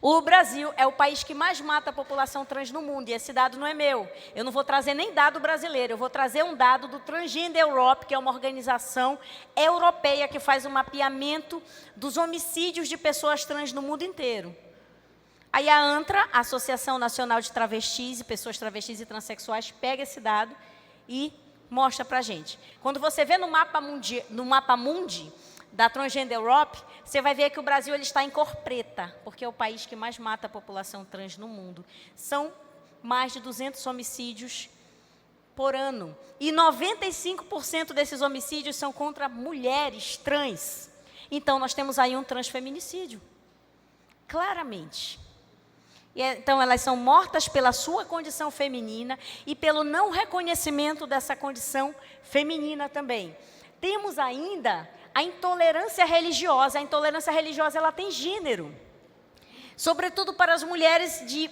O Brasil é o país que mais mata a população trans no mundo, e esse dado não é meu. Eu não vou trazer nem dado brasileiro, eu vou trazer um dado do Transgender Europe, que é uma organização europeia que faz um mapeamento dos homicídios de pessoas trans no mundo inteiro. Aí a ANTRA, a Associação Nacional de Travestis e Pessoas Travestis e Transsexuais, pega esse dado e mostra para a gente. Quando você vê no mapa mundi da Transgender Europe, você vai ver que o Brasil ele está em cor preta, porque é o país que mais mata a população trans no mundo. São mais de 200 homicídios por ano. E 95% desses homicídios são contra mulheres trans. Então, nós temos aí um transfeminicídio. Claramente. Então, elas são mortas pela sua condição feminina e pelo não reconhecimento dessa condição feminina também. Temos ainda a intolerância religiosa. A intolerância religiosa ela tem gênero. Sobretudo para as mulheres de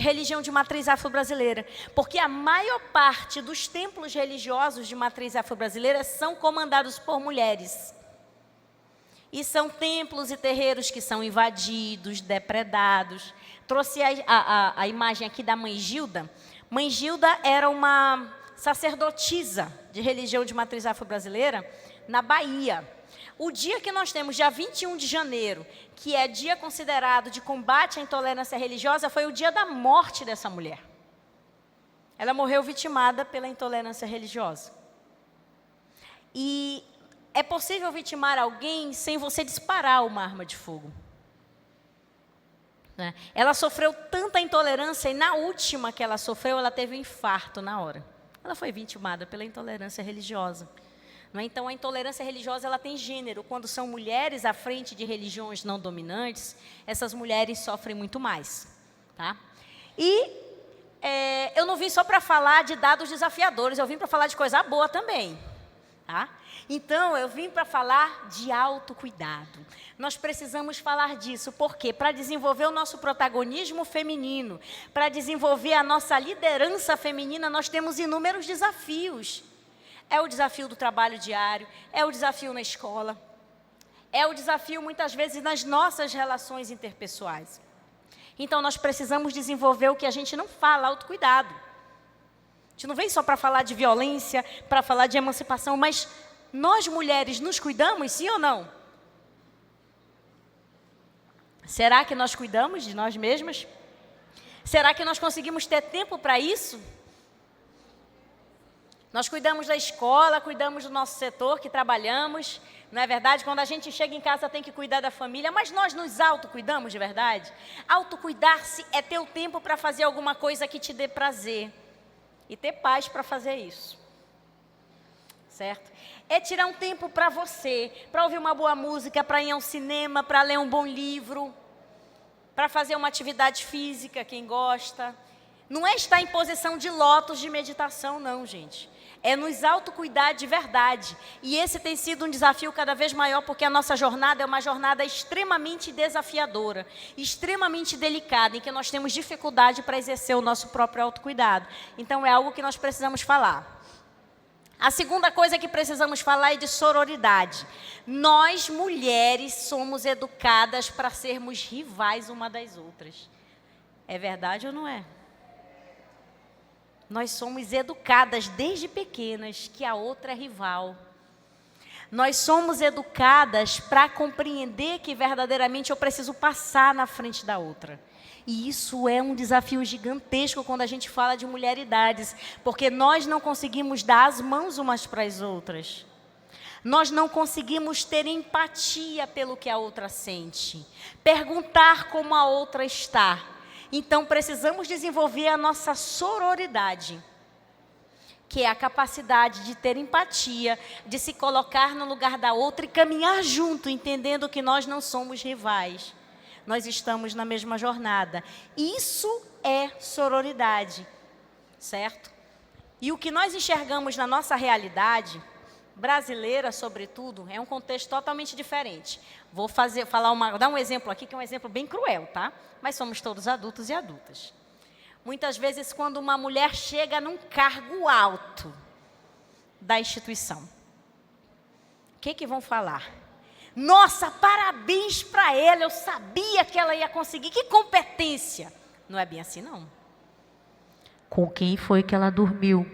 religião de matriz afro-brasileira. Porque a maior parte dos templos religiosos de matriz afro-brasileira são comandados por mulheres. E são templos e terreiros que são invadidos, depredados. Trouxe a imagem aqui da Mãe Gilda. Mãe Gilda era uma sacerdotisa de religião de matriz afro-brasileira na Bahia. O dia que nós temos, dia 21 de janeiro, que é dia considerado de combate à intolerância religiosa, foi o dia da morte dessa mulher. Ela morreu vitimada pela intolerância religiosa. E é possível vitimar alguém sem você disparar uma arma de fogo. Né? Ela sofreu tanta intolerância e na última que ela sofreu, ela teve um infarto na hora. Ela foi vitimada pela intolerância religiosa. Não é? Então, a intolerância religiosa ela tem gênero. Quando são mulheres à frente de religiões não dominantes, essas mulheres sofrem muito mais. Tá? E eu não vim só para falar de dados desafiadores, eu vim para falar de coisa boa também. Tá? Então, eu vim para falar de autocuidado. Nós precisamos falar disso, porque para desenvolver o nosso protagonismo feminino, para desenvolver a nossa liderança feminina, nós temos inúmeros desafios. É o desafio do trabalho diário, é o desafio na escola, é o desafio muitas vezes nas nossas relações interpessoais. Então, nós precisamos desenvolver o que a gente não fala, autocuidado. A gente não vem só para falar de violência, para falar de emancipação, mas nós mulheres nos cuidamos, sim ou não? Será que nós cuidamos de nós mesmas? Será que nós conseguimos ter tempo para isso? Nós cuidamos da escola, cuidamos do nosso setor que trabalhamos, não é verdade? Quando a gente chega em casa tem que cuidar da família, mas nós nos autocuidamos de verdade? Autocuidar-se é ter o tempo para fazer alguma coisa que te dê prazer e ter paz para fazer isso, certo? É tirar um tempo para você, para ouvir uma boa música, para ir ao cinema, para ler um bom livro, para fazer uma atividade física, quem gosta. Não é estar em posição de lótus de meditação, não, gente. É nos autocuidar de verdade. E esse tem sido um desafio cada vez maior, porque a nossa jornada é uma jornada extremamente desafiadora, extremamente delicada, em que nós temos dificuldade para exercer o nosso próprio autocuidado. Então, é algo que nós precisamos falar. A segunda coisa que precisamos falar é de sororidade. Nós, mulheres, somos educadas para sermos rivais uma das outras. É verdade ou não é? Nós somos educadas desde pequenas que a outra é rival. Nós somos educadas para compreender que verdadeiramente eu preciso passar na frente da outra. E isso é um desafio gigantesco quando a gente fala de mulheridades, porque nós não conseguimos dar as mãos umas para as outras. Nós não conseguimos ter empatia pelo que a outra sente, perguntar como a outra está. Então, precisamos desenvolver a nossa sororidade, que é a capacidade de ter empatia, de se colocar no lugar da outra e caminhar junto, entendendo que nós não somos rivais. Nós estamos na mesma jornada. Isso é sororidade, certo? E o que nós enxergamos na nossa realidade brasileira, sobretudo, é um contexto totalmente diferente. Vou dar um exemplo aqui, que é um exemplo bem cruel, tá? Mas somos todos adultos e adultas. Muitas vezes, quando uma mulher chega num cargo alto da instituição, o que vão falar? Nossa, parabéns para ela, eu sabia que ela ia conseguir, que competência. Não é bem assim, não. Com quem foi que ela dormiu?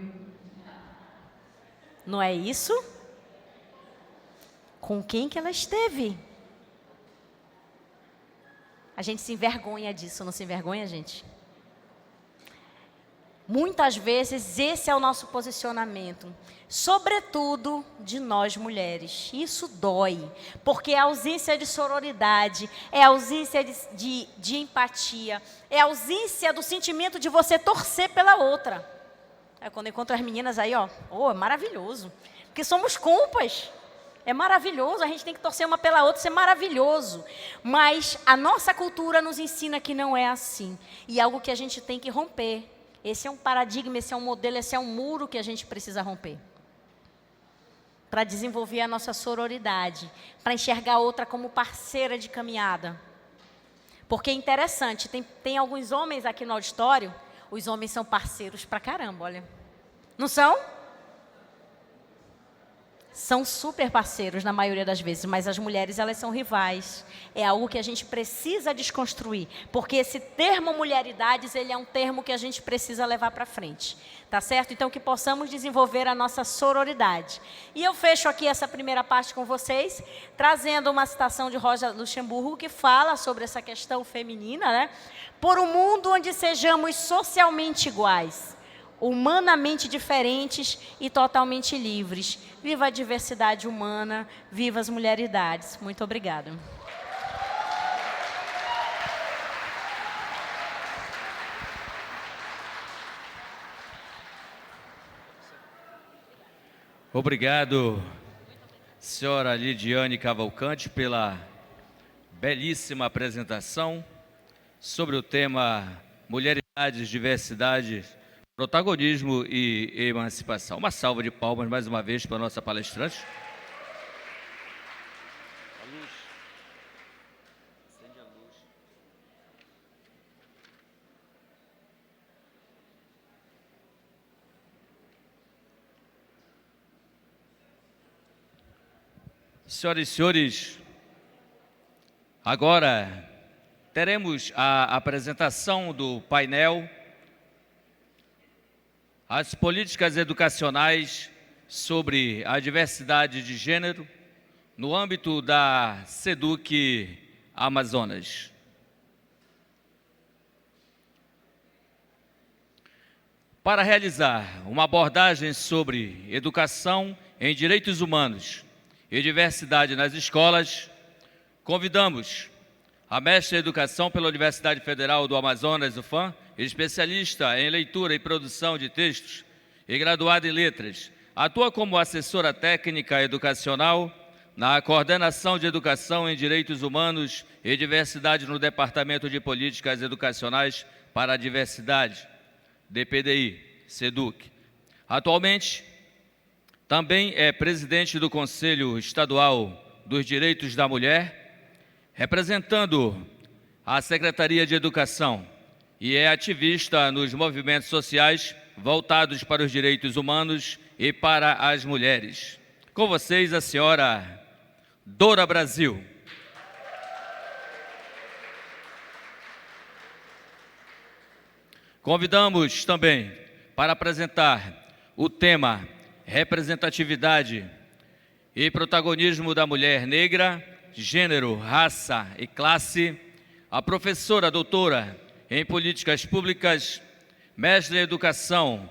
Não é isso? Com quem que ela esteve? A gente se envergonha disso, não se envergonha, gente? Muitas vezes esse é o nosso posicionamento, sobretudo de nós mulheres. Isso dói, porque é a ausência de sororidade, é a ausência de empatia, é a ausência do sentimento de você torcer pela outra. Quando eu encontro as meninas aí, é maravilhoso, porque somos compas. É maravilhoso, a gente tem que torcer uma pela outra, isso é maravilhoso. Mas a nossa cultura nos ensina que não é assim. E é algo que a gente tem que romper. Esse é um paradigma, esse é um modelo, esse é um muro que a gente precisa romper. Para desenvolver a nossa sororidade, para enxergar a outra como parceira de caminhada. Porque é interessante, tem alguns homens aqui no auditório, os homens são parceiros pra caramba, olha. Não são? São super parceiros na maioria das vezes, mas as mulheres, elas são rivais. É algo que a gente precisa desconstruir, porque esse termo mulheridades, ele é um termo que a gente precisa levar para frente, tá certo? Então, que possamos desenvolver a nossa sororidade. E eu fecho aqui essa primeira parte com vocês, trazendo uma citação de Rosa Luxemburgo, que fala sobre essa questão feminina, né? Por um mundo onde sejamos socialmente iguais, humanamente diferentes e totalmente livres. Viva a diversidade humana, viva as mulheridades. Muito obrigada. Obrigado, senhora Lidiane Cavalcante, pela belíssima apresentação sobre o tema Mulheridades, Diversidade, Protagonismo e Emancipação. Uma salva de palmas mais uma vez para a nossa palestrante. Senhoras e senhores, agora teremos a apresentação do painel As políticas educacionais sobre a diversidade de gênero no âmbito da SEDUC Amazonas. Para realizar uma abordagem sobre educação em direitos humanos e diversidade nas escolas, convidamos a mestra em Educação pela Universidade Federal do Amazonas, UFAM, especialista em leitura e produção de textos e graduada em letras, atua como assessora técnica educacional na Coordenação de Educação em Direitos Humanos e Diversidade no Departamento de Políticas Educacionais para a Diversidade, DPDI, SEDUC. Atualmente, também é presidente do Conselho Estadual dos Direitos da Mulher, representando a Secretaria de Educação, e é ativista nos movimentos sociais voltados para os direitos humanos e para as mulheres. Com vocês, a senhora Dora Brasil. Convidamos também para apresentar o tema Representatividade e protagonismo da mulher negra, gênero, raça e classe, a professora doutora em políticas públicas, mestre em educação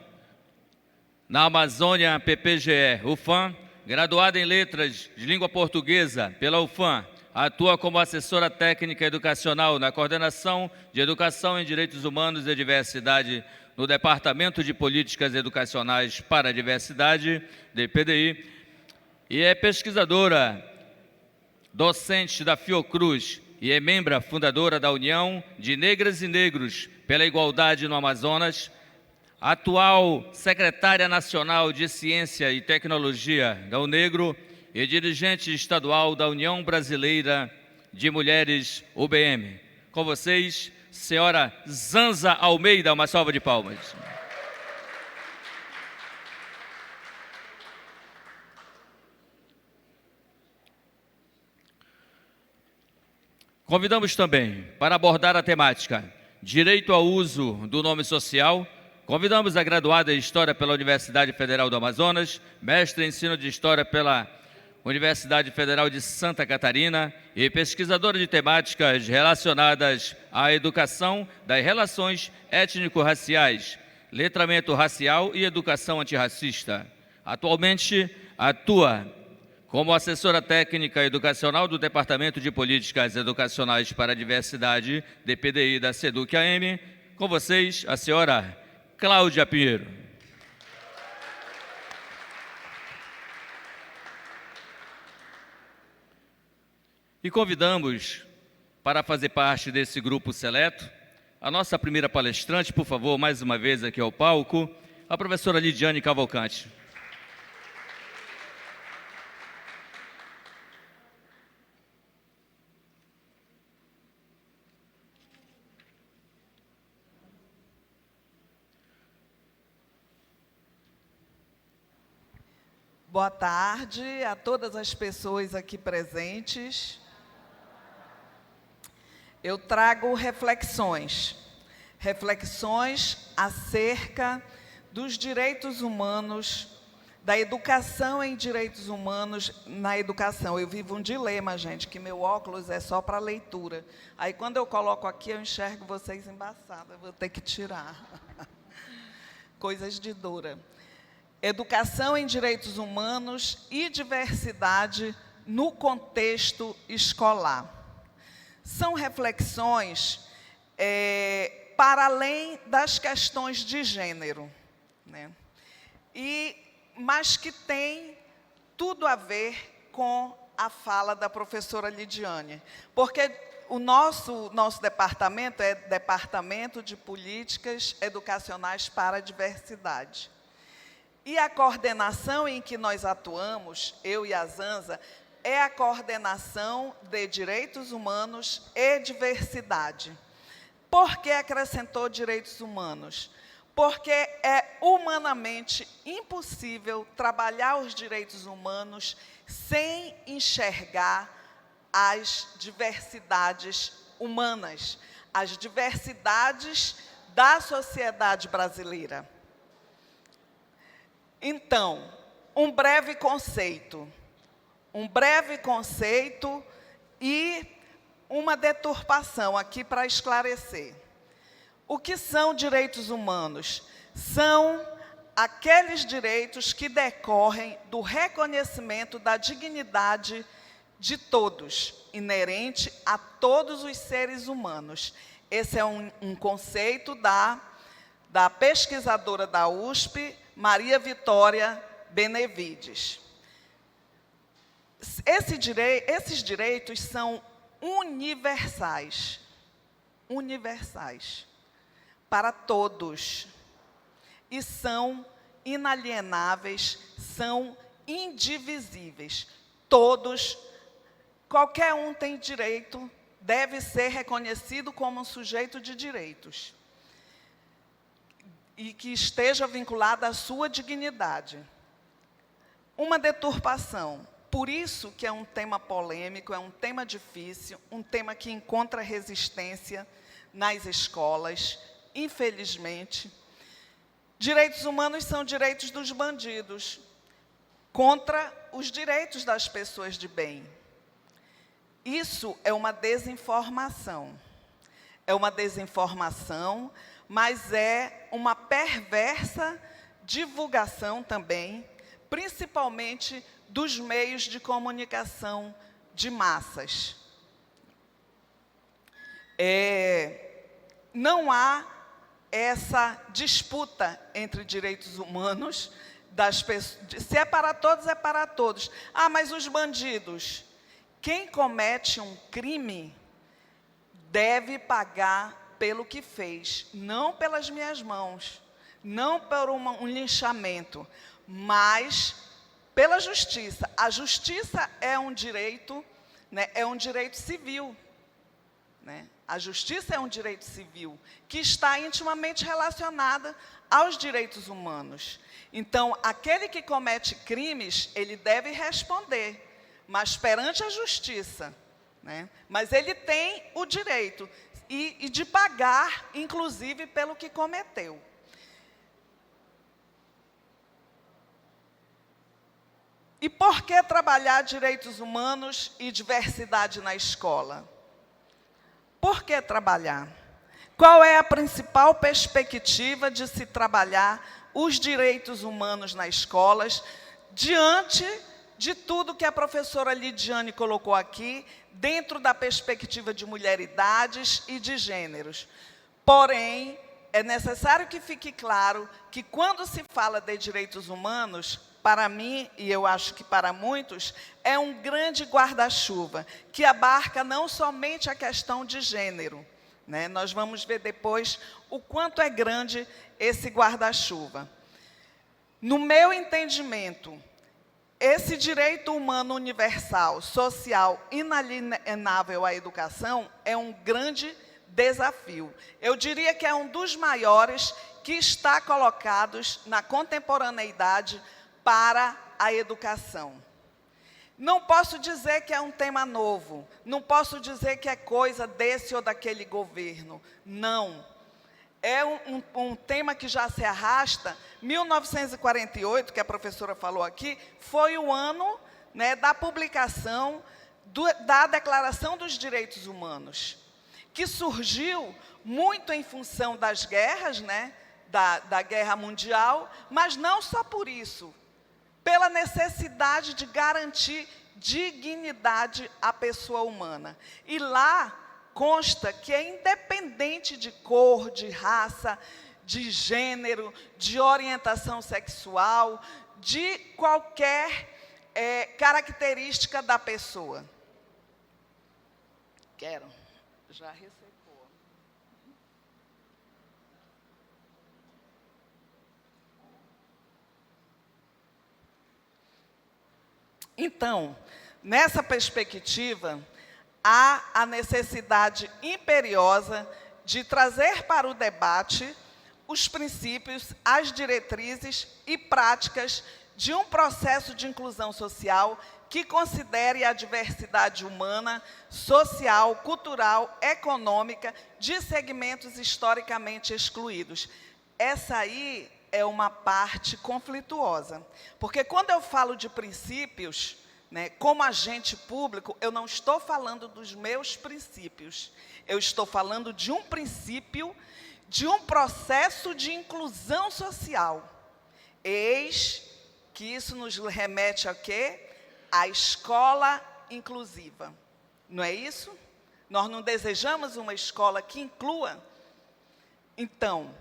na Amazônia PPGE, UFAM, graduada em letras de língua portuguesa pela UFAM, atua como assessora técnica educacional na Coordenação de Educação em Direitos Humanos e Diversidade no Departamento de Políticas Educacionais para a Diversidade, DPDI, e é pesquisadora, docente da Fiocruz e é membro fundadora da União de Negras e Negros pela Igualdade no Amazonas, atual secretária nacional de Ciência e Tecnologia da UNEGRO e dirigente estadual da União Brasileira de Mulheres, UBM. Com vocês, senhora Zanza Almeida, uma salva de palmas. Convidamos também, para abordar a temática Direito ao Uso do Nome Social, convidamos a graduada em História pela Universidade Federal do Amazonas, mestre em Ensino de História pela Universidade Federal de Santa Catarina e pesquisadora de temáticas relacionadas à educação das relações étnico-raciais, letramento racial e educação antirracista. Atualmente, atua como assessora técnica educacional do Departamento de Políticas Educacionais para a Diversidade, DPDI da SEDUC-AM. Com vocês, a senhora Cláudia Pinheiro. E convidamos para fazer parte desse grupo seleto a nossa primeira palestrante, por favor, mais uma vez aqui ao palco, a professora Lidiane Cavalcante. Boa tarde a todas as pessoas aqui presentes. Eu trago reflexões acerca dos direitos humanos, da educação em direitos humanos na educação. Eu vivo um dilema, gente, que meu óculos é só para leitura. Aí, quando eu coloco aqui, eu enxergo vocês embaçados, eu vou ter que tirar. coisas de Dora. Educação em direitos humanos e diversidade no contexto escolar. São reflexões para além das questões de gênero, né? Mas que tem tudo a ver com a fala da professora Lidiane, porque o nosso departamento é Departamento de Políticas Educacionais para a Diversidade. E a coordenação em que nós atuamos, eu e a Zanza, é a coordenação de direitos humanos e diversidade. Por que acrescentou direitos humanos? Porque é humanamente impossível trabalhar os direitos humanos sem enxergar as diversidades humanas, as diversidades da sociedade brasileira. Então, um breve conceito e uma deturpação aqui para esclarecer. O que são direitos humanos? São aqueles direitos que decorrem do reconhecimento da dignidade de todos, inerente a todos os seres humanos. Esse é um conceito da pesquisadora da USP, Maria Vitória Benevides. Esses direitos são universais para todos, e são inalienáveis, são indivisíveis. Todos, qualquer um tem direito, deve ser reconhecido como um sujeito de direitos, e que esteja vinculado à sua dignidade. Uma deturpação. Por isso que é um tema polêmico, é um tema difícil, um tema que encontra resistência nas escolas, infelizmente. Direitos humanos são direitos dos bandidos, contra os direitos das pessoas de bem. Isso é uma desinformação. É uma desinformação, mas é uma perversa divulgação também, principalmente dos meios de comunicação de massas. Não há essa disputa entre direitos humanos das pessoas. Se é para todos, é para todos. Ah, mas os bandidos. Quem comete um crime deve pagar pelo que fez, não pelas minhas mãos, não por um linchamento, mas pela justiça. A justiça é um direito, né, é um direito civil, né? A justiça é um direito civil que está intimamente relacionada aos direitos humanos. Então, aquele que comete crimes, ele deve responder, mas perante a justiça, né? Mas ele tem o direito e de pagar, inclusive, pelo que cometeu. E por que trabalhar direitos humanos e diversidade na escola? Por que trabalhar? Qual é a principal perspectiva de se trabalhar os direitos humanos nas escolas, diante de tudo que a professora Lidiane colocou aqui, dentro da perspectiva de mulheridades e de gêneros? Porém, é necessário que fique claro que, quando se fala de direitos humanos, para mim, e eu acho que para muitos, é um grande guarda-chuva, que abarca não somente a questão de gênero, né? Nós vamos ver depois o quanto é grande esse guarda-chuva. No meu entendimento, esse direito humano universal, social, inalienável à educação, é um grande desafio. Eu diria que é um dos maiores que está colocados na contemporaneidade para a educação. Não posso dizer que é um tema novo, não posso dizer que é coisa desse ou daquele governo. Não. É um tema que já se arrasta. 1948, que a professora falou aqui, foi o ano, né, da publicação da Declaração dos Direitos Humanos, que surgiu muito em função das guerras, né, da Guerra Mundial, mas não só por isso, pela necessidade de garantir dignidade à pessoa humana. E lá consta que é independente de cor, de raça, de gênero, de orientação sexual, de qualquer característica da pessoa. Quero. Já recebeu. Então, nessa perspectiva, há a necessidade imperiosa de trazer para o debate os princípios, as diretrizes e práticas de um processo de inclusão social que considere a diversidade humana, social, cultural, econômica de segmentos historicamente excluídos. Essa aí é uma parte conflituosa, porque quando eu falo de princípios, né, como agente público, eu não estou falando dos meus princípios, eu estou falando de um princípio, de um processo de inclusão social. Eis que isso nos remete a quê? A escola inclusiva. Não é isso? Nós não desejamos uma escola que inclua? Então,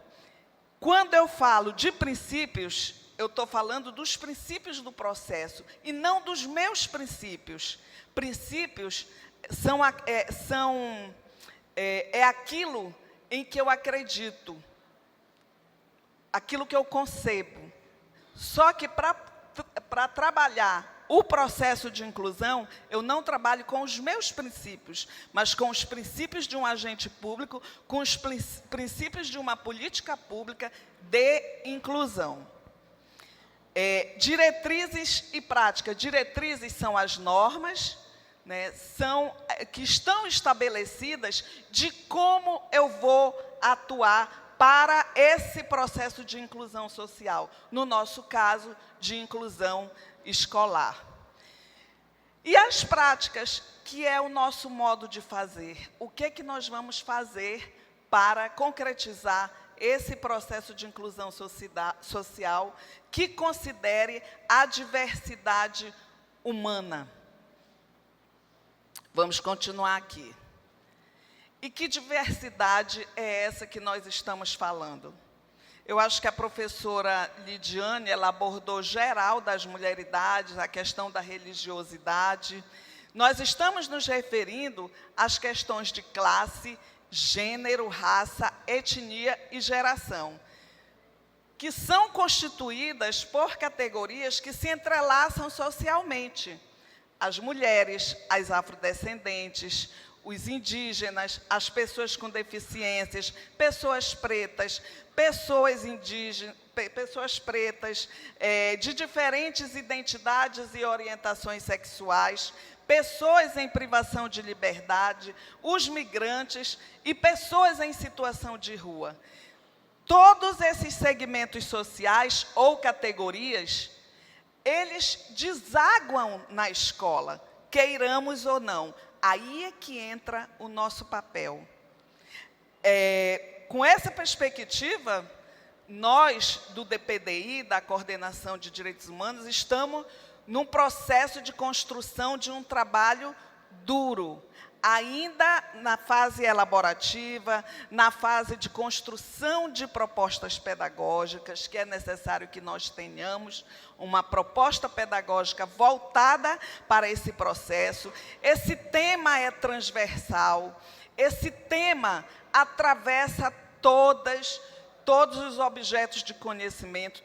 quando eu falo de princípios, eu estou falando dos princípios do processo e não dos meus princípios. Princípios é aquilo em que eu acredito, aquilo que eu concebo. Só que para trabalhar o processo de inclusão, eu não trabalho com os meus princípios, mas com os princípios de um agente público, com os princípios de uma política pública de inclusão. Diretrizes e prática. Diretrizes são as normas, né, que estão estabelecidas de como eu vou atuar para esse processo de inclusão social, no nosso caso, de inclusão escolar. E as práticas, que é o nosso modo de fazer. O que nós vamos fazer para concretizar esse processo de inclusão social que considere a diversidade humana? Vamos continuar aqui. E que diversidade é essa que nós estamos falando? Eu acho que a professora Lidiane, ela abordou geral das mulheridades, a questão da religiosidade. Nós estamos nos referindo às questões de classe, gênero, raça, etnia e geração, que são constituídas por categorias que se entrelaçam socialmente. As mulheres, as afrodescendentes, os indígenas, as pessoas com deficiências, pessoas pretas, pessoas indígenas, pessoas pretas, de diferentes identidades e orientações sexuais, pessoas em privação de liberdade, os migrantes e pessoas em situação de rua. Todos esses segmentos sociais ou categorias, eles desaguam na escola, queiramos ou não. Aí é que entra o nosso papel. Com essa perspectiva, nós, do DPDI, da Coordenação de Direitos Humanos, estamos num processo de construção de um trabalho duro, ainda na fase elaborativa, na fase de construção de propostas pedagógicas, que é necessário que nós tenhamos uma proposta pedagógica voltada para esse processo. Esse tema é transversal, esse tema atravessa todos os objetos de conhecimento,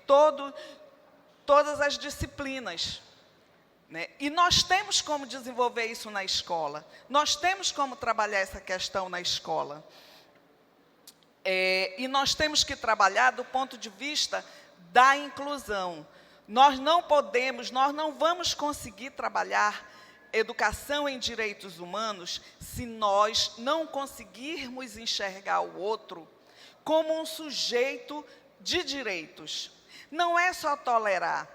todas as disciplinas. Né? E nós temos como desenvolver isso na escola, nós temos como trabalhar essa questão na escola. E nós temos que trabalhar do ponto de vista da inclusão. Nós não vamos conseguir trabalhar educação em direitos humanos se nós não conseguirmos enxergar o outro como um sujeito de direitos. Não é só tolerar.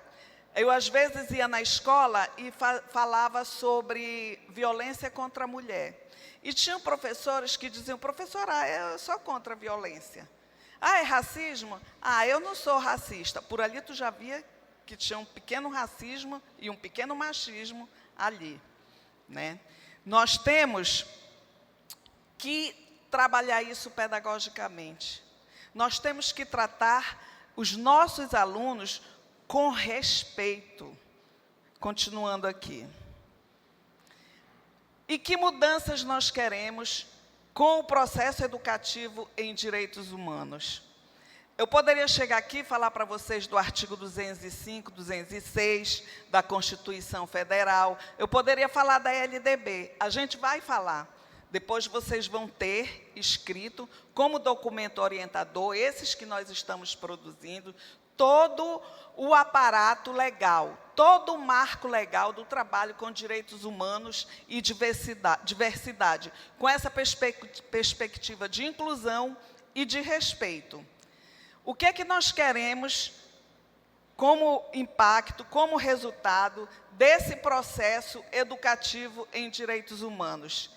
Eu, às vezes, ia na escola e falava sobre violência contra a mulher. E tinham professores que diziam, professora, eu sou contra a violência. Ah, é racismo? Ah, eu não sou racista. Por ali tu já via que tinha um pequeno racismo e um pequeno machismo ali, né? Nós temos que trabalhar isso pedagogicamente. Nós temos que tratar os nossos alunos com respeito. Continuando aqui. E que mudanças nós queremos com o processo educativo em direitos humanos? Eu poderia chegar aqui e falar para vocês do artigo 205, 206 da Constituição Federal. Eu poderia falar da LDB. A gente vai falar. Depois vocês vão ter escrito como documento orientador, esses que nós estamos produzindo, todo o aparato legal, todo o marco legal do trabalho com direitos humanos e diversidade, com essa perspectiva de inclusão e de respeito. O que é que nós queremos como impacto, como resultado desse processo educativo em direitos humanos?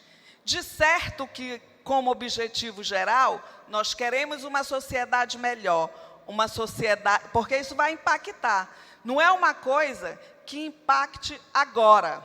De certo que, como objetivo geral, nós queremos uma sociedade melhor, uma sociedade, porque isso vai impactar. Não é uma coisa que impacte agora,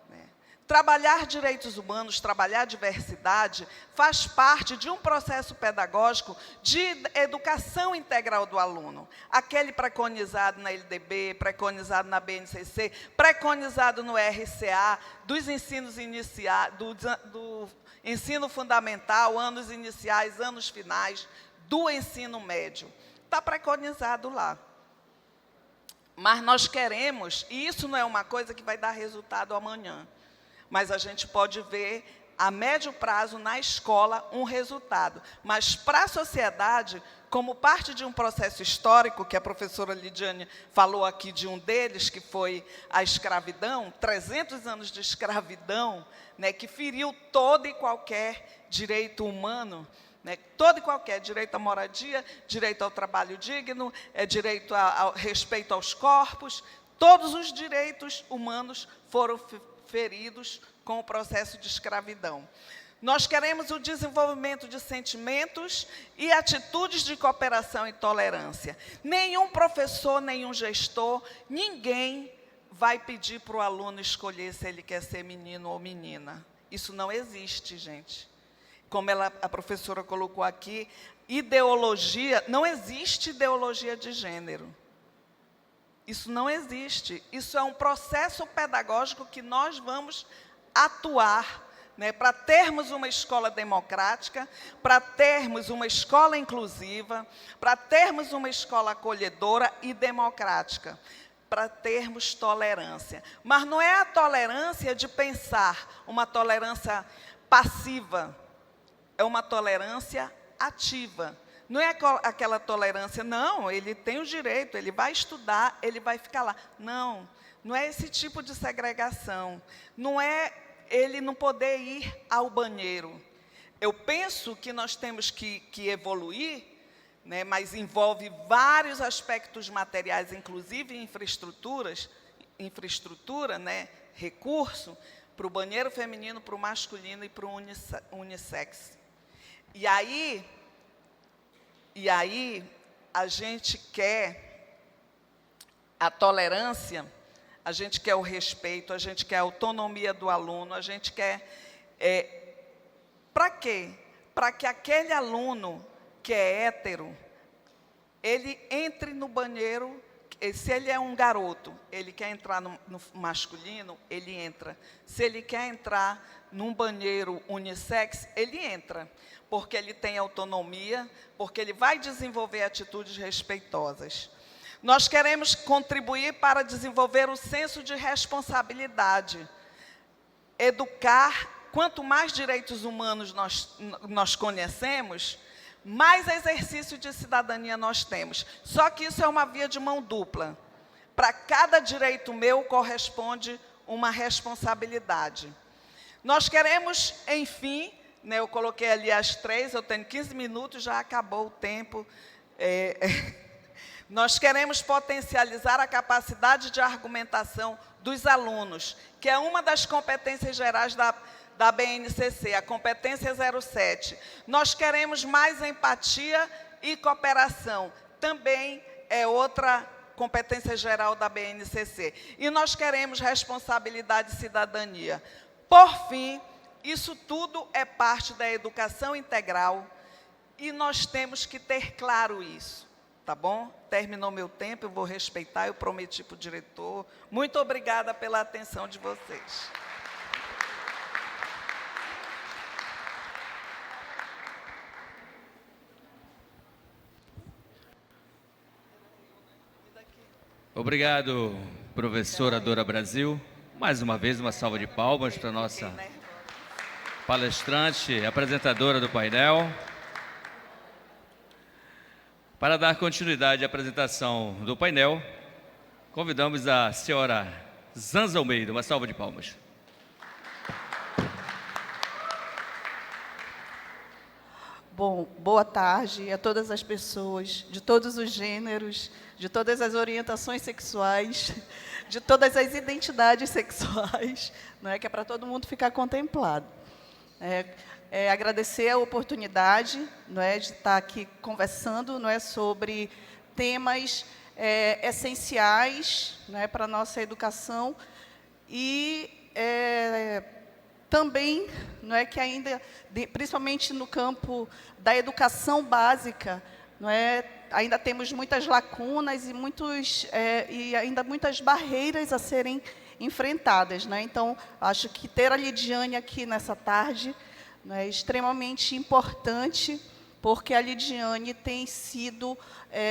né? Trabalhar direitos humanos, trabalhar diversidade, faz parte de um processo pedagógico de educação integral do aluno. Aquele preconizado na LDB, preconizado na BNCC, preconizado no RCA, dos ensinos iniciais, do ensino fundamental, anos iniciais, anos finais, do ensino médio. Está preconizado lá. Mas nós queremos, e isso não é uma coisa que vai dar resultado amanhã, mas a gente pode ver a médio prazo na escola um resultado. Mas para a sociedade, como parte de um processo histórico, que a professora Lidiane falou aqui de um deles, que foi a escravidão, 300 anos de escravidão, né, que feriu todo e qualquer direito humano, né, todo e qualquer direito à moradia, direito ao trabalho digno, direito ao respeito aos corpos, todos os direitos humanos foram feridos com o processo de escravidão. Nós queremos o desenvolvimento de sentimentos e atitudes de cooperação e tolerância. Nenhum professor, nenhum gestor, ninguém vai pedir para o aluno escolher se ele quer ser menino ou menina. Isso não existe, gente. Como a professora colocou aqui, ideologia, não existe ideologia de gênero. Isso não existe. Isso é um processo pedagógico que nós vamos atuar, né, para termos uma escola democrática, para termos uma escola inclusiva, para termos uma escola acolhedora e democrática, para termos tolerância. Mas não é a tolerância de pensar, uma tolerância passiva, é uma tolerância ativa. Não é aquela tolerância, não, ele tem o direito, ele vai estudar, ele vai ficar lá. Não, não é esse tipo de segregação. Não é ele não poder ir ao banheiro. Eu penso que nós temos que evoluir, né, mas envolve vários aspectos materiais, inclusive infraestrutura, né, recurso, para o banheiro feminino, para o masculino e para o unissex. E aí a gente quer a tolerância, a gente quer o respeito, a gente quer a autonomia do aluno, a gente quer... para quê? Para que aquele aluno que é hétero, ele entre no banheiro, se ele é um garoto, ele quer entrar no masculino, ele entra. Se ele quer entrar num banheiro unissex, ele entra, porque ele tem autonomia, porque ele vai desenvolver atitudes respeitosas. Nós queremos contribuir para desenvolver o senso de responsabilidade, educar. Quanto mais direitos humanos nós conhecemos, mais exercício de cidadania nós temos. Só que isso é uma via de mão dupla. Para cada direito meu corresponde uma responsabilidade. Nós queremos, enfim, né, eu coloquei ali as 3, eu tenho 15 minutos, já acabou o tempo. Nós queremos potencializar a capacidade de argumentação dos alunos, que é uma das competências gerais da BNCC, a competência 07. Nós queremos mais empatia e cooperação, também é outra competência geral da BNCC. E nós queremos responsabilidade e cidadania. Por fim, isso tudo é parte da educação integral e nós temos que ter claro isso, tá bom? Terminou meu tempo, eu vou respeitar, eu prometi para o diretor. Muito obrigada pela atenção de vocês. Obrigado, professora Dora Brasil. Mais uma vez, uma salva de palmas para a nossa palestrante, apresentadora do painel. Para dar continuidade à apresentação do painel, convidamos a senhora Zanza Almeida. Uma salva de palmas. Bom, boa tarde a todas as pessoas, de todos os gêneros, de todas as orientações sexuais, de todas as identidades sexuais, não é, que é para todo mundo ficar contemplado. Agradecer a oportunidade, não é, de estar aqui conversando, não é, sobre temas essenciais, não é, para a nossa educação e também, não é, que ainda, principalmente no campo da educação básica, não é, ainda temos muitas lacunas e ainda muitas barreiras a serem enfrentadas, né? Então, acho que ter a Lidiane aqui nessa tarde, né, é extremamente importante, porque a Lidiane tem sido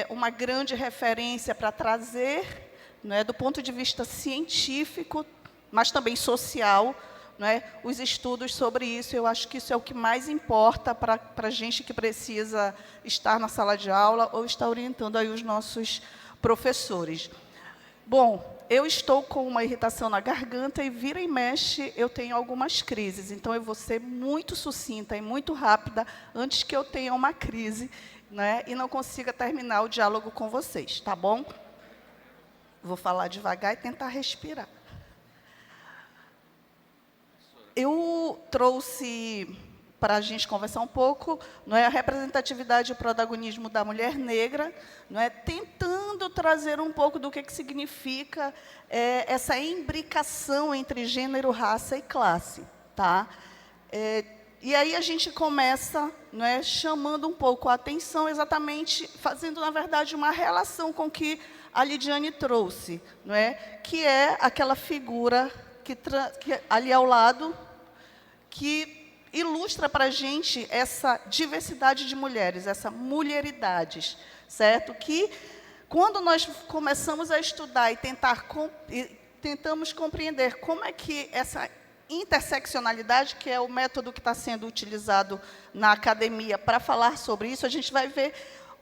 uma grande referência para trazer, né, do ponto de vista científico, mas também social, né, os estudos sobre isso. Eu acho que isso é o que mais importa para a gente que precisa estar na sala de aula ou estar orientando aí os nossos professores. Bom, eu estou com uma irritação na garganta e vira e mexe eu tenho algumas crises, então eu vou ser muito sucinta e muito rápida antes que eu tenha uma crise, né, e não consiga terminar o diálogo com vocês, tá bom? Vou falar devagar e tentar respirar. Eu trouxe para a gente conversar um pouco, não é, a representatividade e o protagonismo da mulher negra, não é, tentando trazer um pouco do que significa essa imbricação entre gênero, raça e classe, tá? E aí a gente começa, não é, chamando um pouco a atenção, exatamente fazendo, na verdade, uma relação com o que a Lidiane trouxe, não é, que é aquela figura que ali ao lado, que ilustra para a gente essa diversidade de mulheres, essa mulheridades, certo? Que, quando nós começamos a estudar e tentamos compreender como é que essa interseccionalidade, que é o método que está sendo utilizado na academia para falar sobre isso, a gente vai ver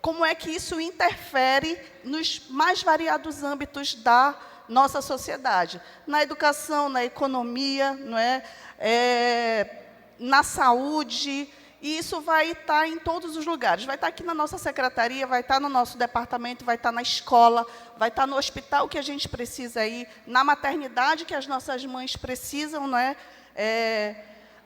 como é que isso interfere nos mais variados âmbitos da nossa sociedade, na educação, na economia, não é? Na saúde, e isso vai estar em todos os lugares. Vai estar aqui na nossa secretaria, vai estar no nosso departamento, vai estar na escola, vai estar no hospital que a gente precisa ir, na maternidade que as nossas mães precisam, não é?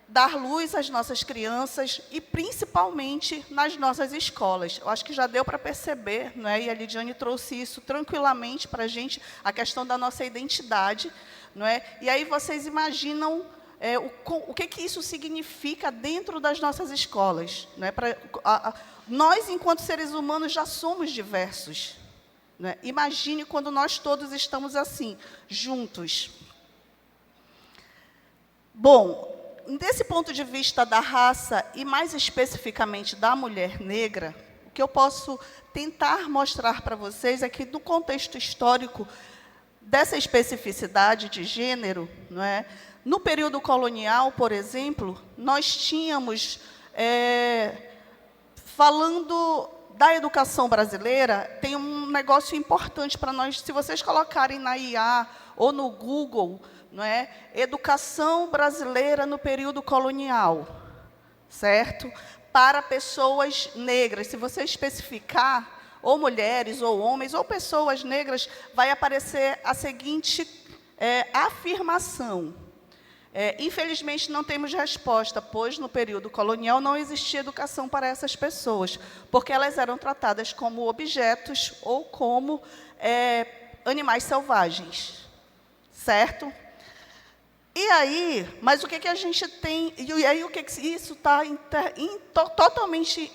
Dar luz às nossas crianças e, principalmente, nas nossas escolas. Eu acho que já deu para perceber, não é? E a Lidiane trouxe isso tranquilamente para a gente, a questão da nossa identidade, não é? E aí vocês imaginam o que isso significa dentro das nossas escolas, não é? Nós, enquanto seres humanos, já somos diversos, não é? Imagine quando nós todos estamos assim, juntos. Bom, desse ponto de vista da raça, e mais especificamente da mulher negra, o que eu posso tentar mostrar para vocês é que, no contexto histórico dessa especificidade de gênero, não é? No período colonial, por exemplo, nós tínhamos, falando da educação brasileira, tem um negócio importante para nós, se vocês colocarem na IA ou no Google, não é? Educação brasileira no período colonial, certo? Para pessoas negras. Se você especificar, ou mulheres, ou homens, ou pessoas negras, vai aparecer a seguinte afirmação: Infelizmente, não temos resposta, pois no período colonial não existia educação para essas pessoas, porque elas eram tratadas como objetos ou como animais selvagens, certo? E aí, mas o que a gente tem, e aí isso está totalmente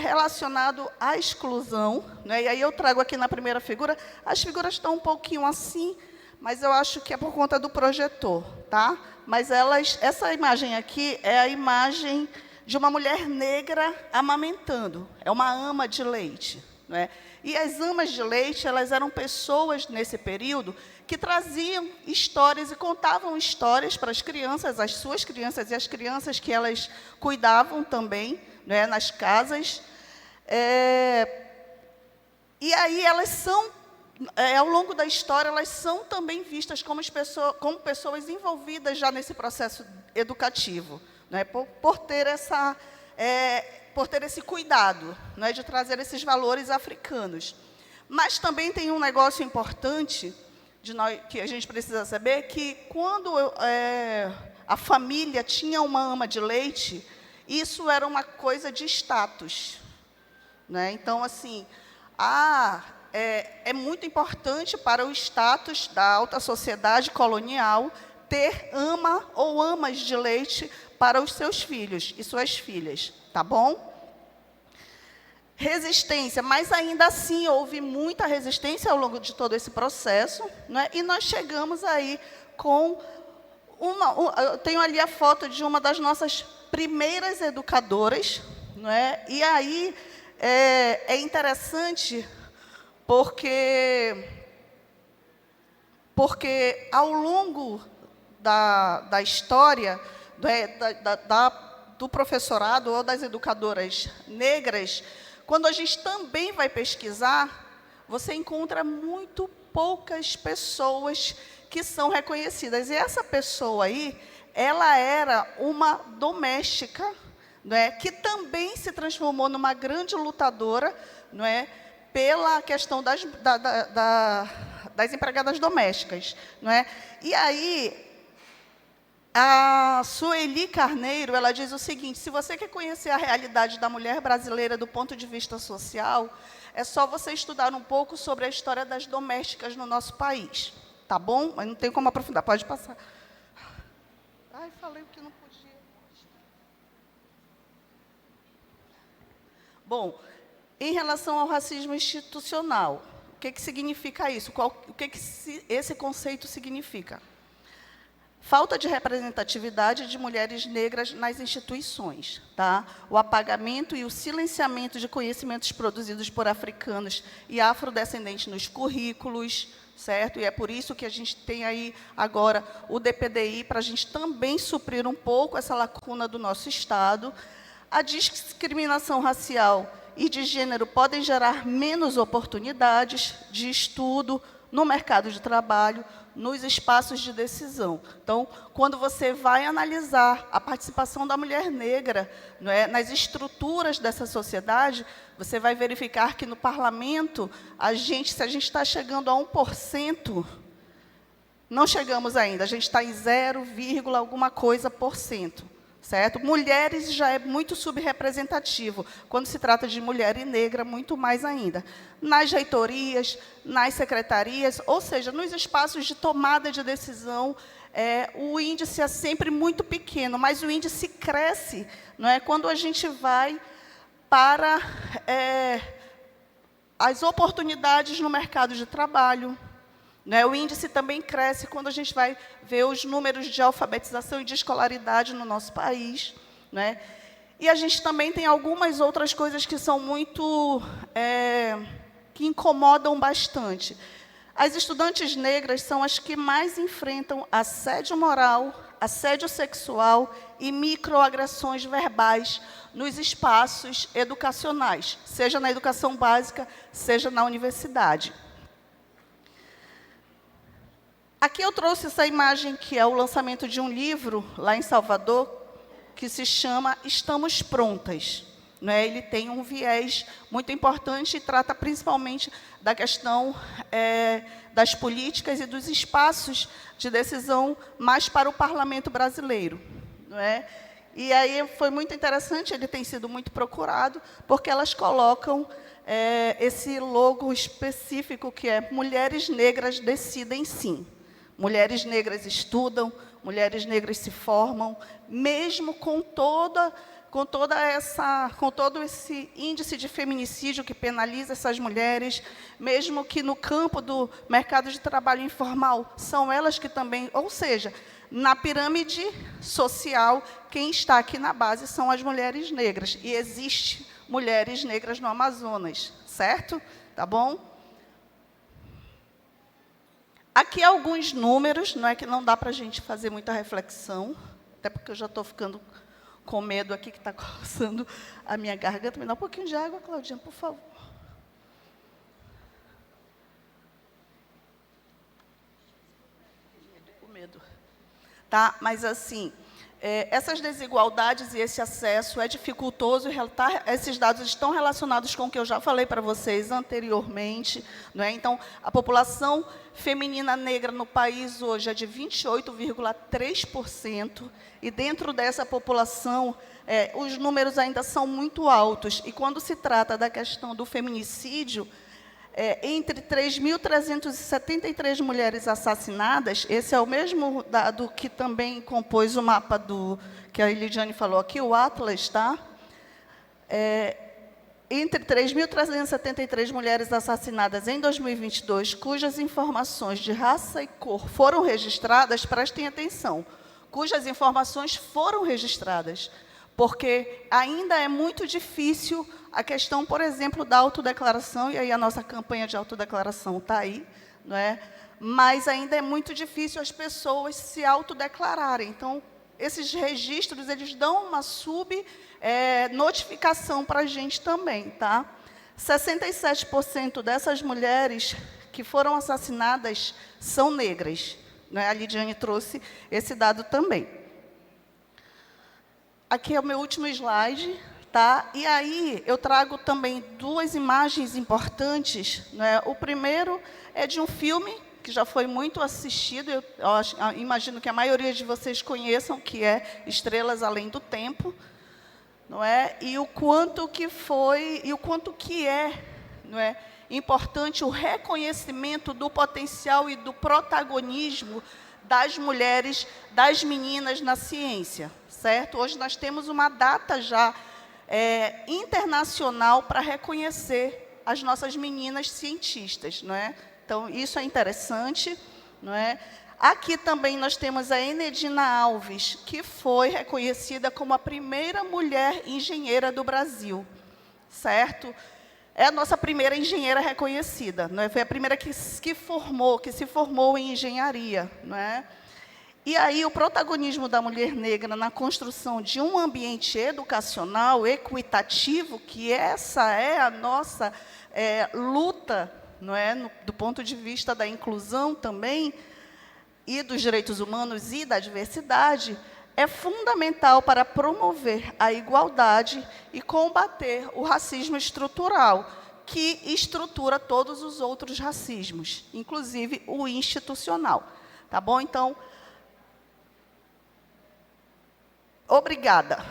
relacionado à exclusão, né? E aí eu trago aqui na primeira figura, as figuras estão um pouquinho assim, mas eu acho que é por conta do projetor, tá? Mas essa imagem aqui é a imagem de uma mulher negra amamentando, é uma ama de leite, né? E as amas de leite, elas eram pessoas nesse período que traziam histórias e contavam histórias para as crianças, as suas crianças e as crianças que elas cuidavam também, né, nas casas. E aí elas são, ao longo da história, elas são também vistas como pessoas envolvidas já nesse processo educativo, né, por ter esse cuidado, né, de trazer esses valores africanos. Mas também tem um negócio importante que a gente precisa saber, que quando a família tinha uma ama de leite, isso era uma coisa de status, né? Então, assim, é muito importante para o status da alta sociedade colonial ter ama ou amas de leite para os seus filhos e suas filhas, tá bom? Resistência, mas ainda assim houve muita resistência ao longo de todo esse processo, né? E nós chegamos aí com eu tenho ali a foto de uma das nossas primeiras educadoras, né? E aí é interessante porque ao longo da história do professorado ou das educadoras negras, quando a gente também vai pesquisar, você encontra muito poucas pessoas que são reconhecidas. E essa pessoa aí, ela era uma doméstica, né, que também se transformou numa grande lutadora, não é, pela questão das empregadas domésticas, não é? E aí, a Sueli Carneiro, ela diz o seguinte: se você quer conhecer a realidade da mulher brasileira do ponto de vista social, é só você estudar um pouco sobre a história das domésticas no nosso país, tá bom? Mas não tem como aprofundar, pode passar. Ai, falei o que não podia. Bom, em relação ao racismo institucional, o que significa isso? O que esse conceito significa? Falta de representatividade de mulheres negras nas instituições, tá? O apagamento e o silenciamento de conhecimentos produzidos por africanos e afrodescendentes nos currículos, certo? E é por isso que a gente tem aí agora o DPDI, para a gente também suprir um pouco essa lacuna do nosso Estado. A discriminação racial e de gênero podem gerar menos oportunidades de estudo no mercado de trabalho, nos espaços de decisão. Então, quando você vai analisar a participação da mulher negra, não é, nas estruturas dessa sociedade, você vai verificar que no parlamento, se a gente está chegando a 1%, não chegamos ainda, a gente está em 0, alguma coisa por cento. Certo? Mulheres já é muito subrepresentativo. Quando se trata de mulher e negra, muito mais ainda. Nas reitorias, nas secretarias, ou seja, nos espaços de tomada de decisão, o índice é sempre muito pequeno, mas o índice cresce, não é, quando a gente vai para as oportunidades no mercado de trabalho. Né? O índice também cresce quando a gente vai ver os números de alfabetização e de escolaridade no nosso país. Né? E a gente também tem algumas outras coisas que são muito... que incomodam bastante. As estudantes negras são as que mais enfrentam assédio moral, assédio sexual e microagressões verbais nos espaços educacionais, seja na educação básica, seja na universidade. Aqui eu trouxe essa imagem, que é o lançamento de um livro, lá em Salvador, que se chama Estamos Prontas. né, ele tem um viés muito importante e trata principalmente da questão das políticas e dos espaços de decisão mais para o parlamento brasileiro. Não é? E aí foi muito interessante, ele tem sido muito procurado, porque elas colocam esse logo específico que é Mulheres Negras Decidem Sim. Mulheres negras estudam, mulheres negras se formam, mesmo com todo esse índice de feminicídio que penaliza essas mulheres, mesmo que no campo do mercado de trabalho informal, são elas que também, ou seja, na pirâmide social, quem está aqui na base são as mulheres negras, e existe mulheres negras no Amazonas, certo? Tá bom? Aqui alguns números, não é que não dá para a gente fazer muita reflexão, até porque eu já estou ficando com medo aqui, que está coçando a minha garganta. Me dá um pouquinho de água, Claudinha, por favor. O medo. Tá? Mas, assim, essas desigualdades e esse acesso é dificultoso, e esses dados estão relacionados com o que eu já falei para vocês anteriormente. Não é? Então, a população feminina negra no país hoje é de 28,3%, e dentro dessa população, os números ainda são muito altos. E quando se trata da questão do feminicídio, entre 3.373 mulheres assassinadas, esse é o mesmo dado que também compôs o mapa que a Elidiane falou aqui, o Atlas, tá? Entre 3.373 mulheres assassinadas em 2022, cujas informações de raça e cor foram registradas, prestem atenção, cujas informações foram registradas, porque ainda é muito difícil a questão, por exemplo, da autodeclaração, e aí a nossa campanha de autodeclaração está aí, não é? Mas ainda é muito difícil as pessoas se autodeclararem. Então, esses registros, eles dão uma notificação para a gente também, tá? 67% dessas mulheres que foram assassinadas são negras, né? A Lidiane trouxe esse dado também. Aqui é o meu último slide, tá? E aí eu trago também duas imagens importantes, né? O primeiro é de um filme que já foi muito assistido, eu imagino que a maioria de vocês conheçam, que é Estrelas Além do Tempo, não é? E o quanto que foi, e o quanto que não é, importante o reconhecimento do potencial e do protagonismo das mulheres, das meninas na ciência, certo? Hoje nós temos uma data já internacional para reconhecer as nossas meninas cientistas, não é? Então, isso é interessante, não é? Aqui também nós temos a Enedina Alves, que foi reconhecida como a primeira mulher engenheira do Brasil, certo? É a nossa primeira engenheira reconhecida, não é? Foi a primeira que se formou em engenharia, não é? E aí o protagonismo da mulher negra na construção de um ambiente educacional equitativo, que essa é a nossa luta, não é? Do ponto de vista da inclusão também, e dos direitos humanos e da diversidade, é fundamental para promover a igualdade e combater o racismo estrutural, que estrutura todos os outros racismos, inclusive o institucional. Tá bom? Então, obrigada.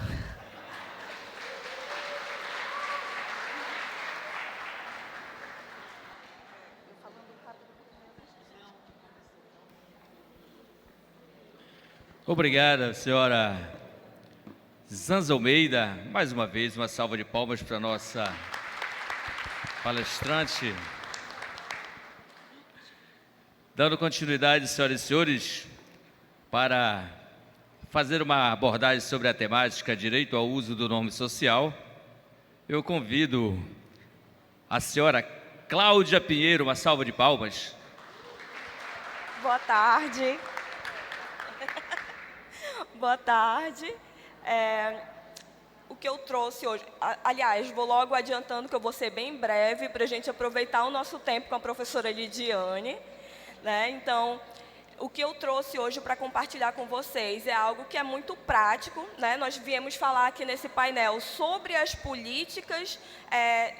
Obrigada, senhora Zanza Almeida. Mais uma vez, uma salva de palmas para a nossa palestrante. Dando continuidade, senhoras e senhores, para fazer uma abordagem sobre a temática direito ao uso do nome social, eu convido a senhora Cláudia Pinheiro, uma salva de palmas. Boa tarde. Boa tarde. O que eu trouxe hoje... Aliás, vou logo adiantando que eu vou ser bem breve para a gente aproveitar o nosso tempo com a professora Lidiane, né? Então, o que eu trouxe hoje para compartilhar com vocês é algo que é muito prático, né? Nós viemos falar aqui nesse painel sobre as políticas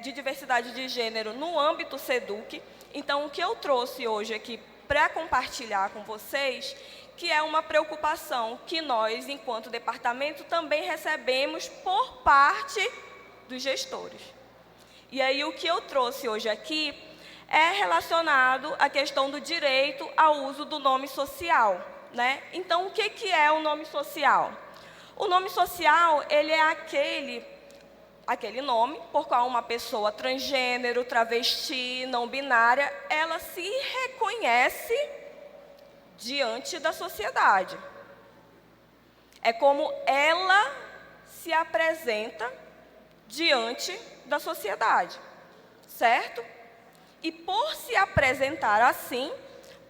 de diversidade de gênero no âmbito SEDUC. Então, o que eu trouxe hoje aqui para compartilhar com vocês, que é uma preocupação que nós, enquanto departamento, também recebemos por parte dos gestores. E aí, o que eu trouxe hoje aqui é relacionado à questão do direito ao uso do nome social, né? Então, o que é o nome social? O nome social, ele é aquele nome por qual uma pessoa transgênero, travesti, não binária, ela se reconhece diante da sociedade. É como ela se apresenta diante da sociedade, certo? E por se apresentar assim,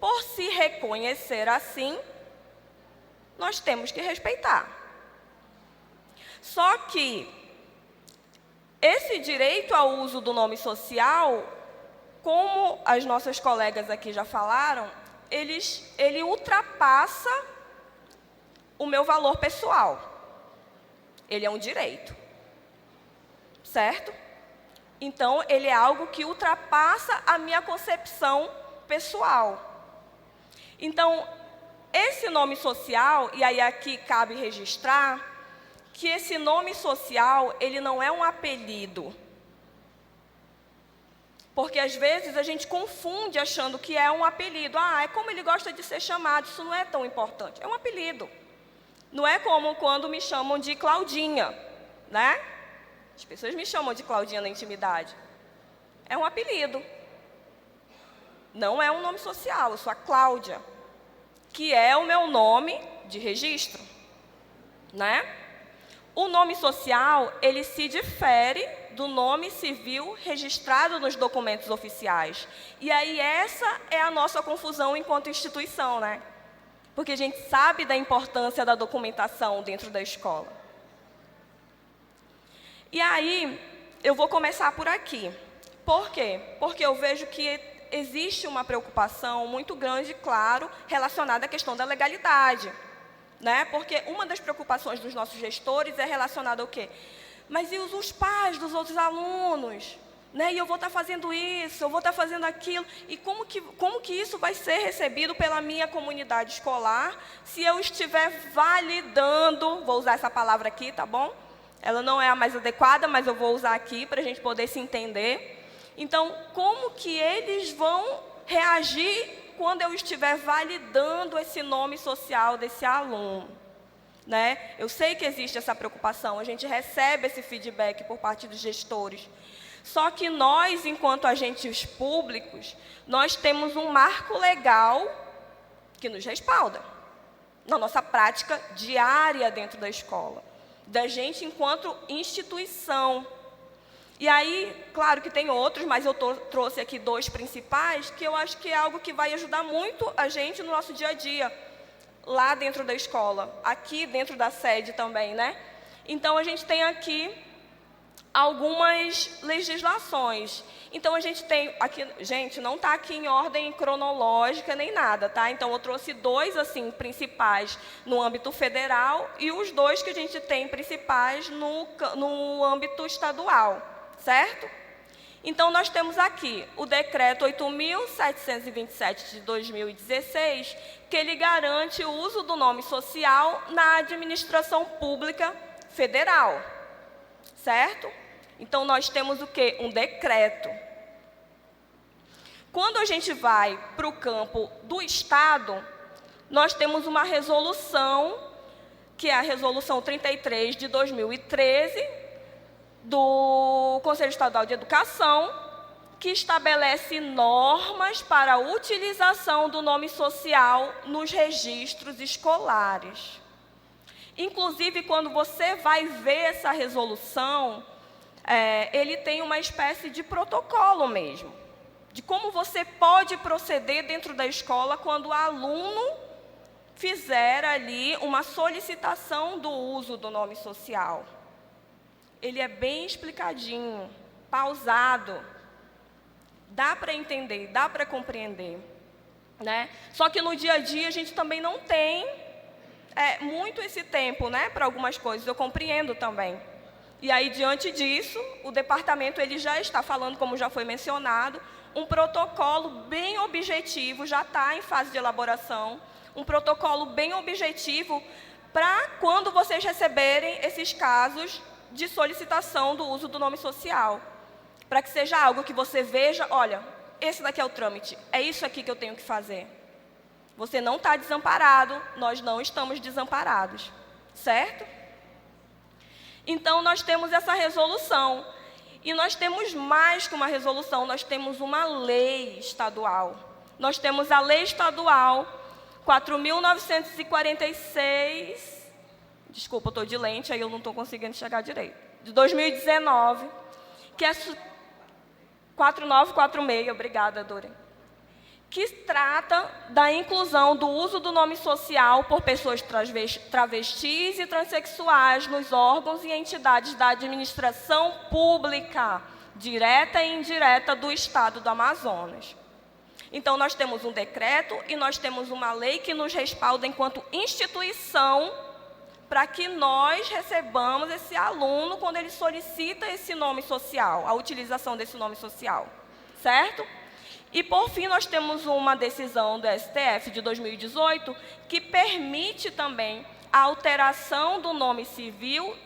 por se reconhecer assim, nós temos que respeitar. Só que esse direito ao uso do nome social, como as nossas colegas aqui já falaram, ele ultrapassa o meu valor pessoal. Ele é um direito, certo? Então, ele é algo que ultrapassa a minha concepção pessoal. Então, esse nome social, e aí aqui cabe registrar, que esse nome social, ele não é um apelido. Porque, às vezes, a gente confunde achando que é um apelido. Ah, é como ele gosta de ser chamado, isso não é tão importante. É um apelido. Não é como quando me chamam de Claudinha, né? As pessoas me chamam de Claudinha na intimidade. É um apelido. Não é um nome social, eu sou a Cláudia, que é o meu nome de registro, né? O nome social, ele se difere do nome civil registrado nos documentos oficiais. E aí essa é a nossa confusão enquanto instituição, né? Porque a gente sabe da importância da documentação dentro da escola. E aí, eu vou começar por aqui. Por quê? Porque eu vejo que existe uma preocupação muito grande, claro, relacionada à questão da legalidade, né? Porque uma das preocupações dos nossos gestores é relacionada ao quê? Mas e os pais dos outros alunos? Né? E eu vou estar fazendo isso, eu vou estar fazendo aquilo. E como que isso vai ser recebido pela minha comunidade escolar se eu estiver validando, vou usar essa palavra aqui, tá bom? Ela não é a mais adequada, mas eu vou usar aqui para a gente poder se entender. Então, como que eles vão reagir quando eu estiver validando esse nome social desse aluno? Né? Eu sei que existe essa preocupação, a gente recebe esse feedback por parte dos gestores. Só que nós, enquanto agentes públicos, nós temos um marco legal que nos respalda na nossa prática diária dentro da escola, da gente enquanto instituição. E aí, claro que tem outros, mas eu trouxe aqui 2 principais, que eu acho que é algo que vai ajudar muito a gente no nosso dia a dia, lá dentro da escola, aqui dentro da sede também, né? Então, a gente tem aqui algumas legislações. Então, a gente tem aqui, gente, não está aqui em ordem cronológica nem nada, tá? Então, eu trouxe 2, assim, principais no âmbito federal e os 2 que a gente tem principais no âmbito estadual, certo? Então, nós temos aqui o Decreto 8.727 de 2016, que ele garante o uso do nome social na administração pública federal, certo? Então, nós temos o quê? Um decreto. Quando a gente vai para o campo do Estado, nós temos uma resolução, que é a Resolução 33 de 2013, do Conselho Estadual de Educação, que estabelece normas para a utilização do nome social nos registros escolares. Inclusive, quando você vai ver essa resolução, ele tem uma espécie de protocolo mesmo, de como você pode proceder dentro da escola quando o aluno fizer ali uma solicitação do uso do nome social. Ele é bem explicadinho, pausado, dá para entender, dá para compreender. né? Só que no dia a dia a gente também não tem muito esse tempo, né, para algumas coisas, eu compreendo também. E aí, diante disso, o departamento ele já está falando, como já foi mencionado, um protocolo bem objetivo, já está em fase de elaboração, um protocolo bem objetivo para quando vocês receberem esses casos de solicitação do uso do nome social. Para que seja algo que você veja, olha, esse daqui é o trâmite, é isso aqui que eu tenho que fazer. Você não está desamparado, nós não estamos desamparados, certo? Então, nós temos essa resolução. E nós temos mais que uma resolução, nós temos uma lei estadual. Nós temos a Lei Estadual 4.946, desculpa, eu estou de lente, aí eu não estou conseguindo enxergar direito, de 2019, que é 4946, obrigada, Dora, que trata da inclusão do uso do nome social por pessoas travestis e transexuais nos órgãos e entidades da administração pública, direta e indireta do Estado do Amazonas. Então, nós temos um decreto e nós temos uma lei que nos respalda enquanto instituição para que nós recebamos esse aluno quando ele solicita esse nome social, a utilização desse nome social, certo? E, por fim, nós temos uma decisão do STF de 2018 que permite também a alteração do nome civil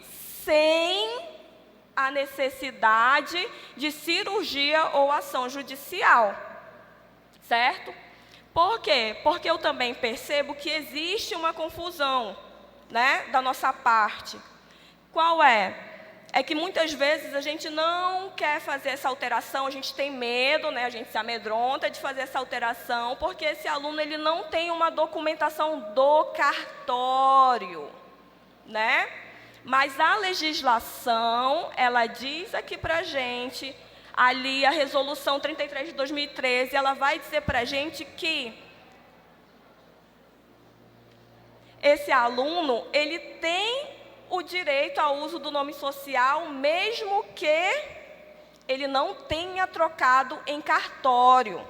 sem a necessidade de cirurgia ou ação judicial, certo? Por quê? Porque eu também percebo que existe uma confusão, né, da nossa parte. Qual é? É que muitas vezes a gente não quer fazer essa alteração, a gente tem medo, né, a gente se amedronta de fazer essa alteração, porque esse aluno ele não tem uma documentação do cartório, né? Mas a legislação, ela diz aqui para a gente, ali a resolução 33 de 2013, ela vai dizer para a gente que esse aluno, ele tem o direito ao uso do nome social, mesmo que ele não tenha trocado em cartório,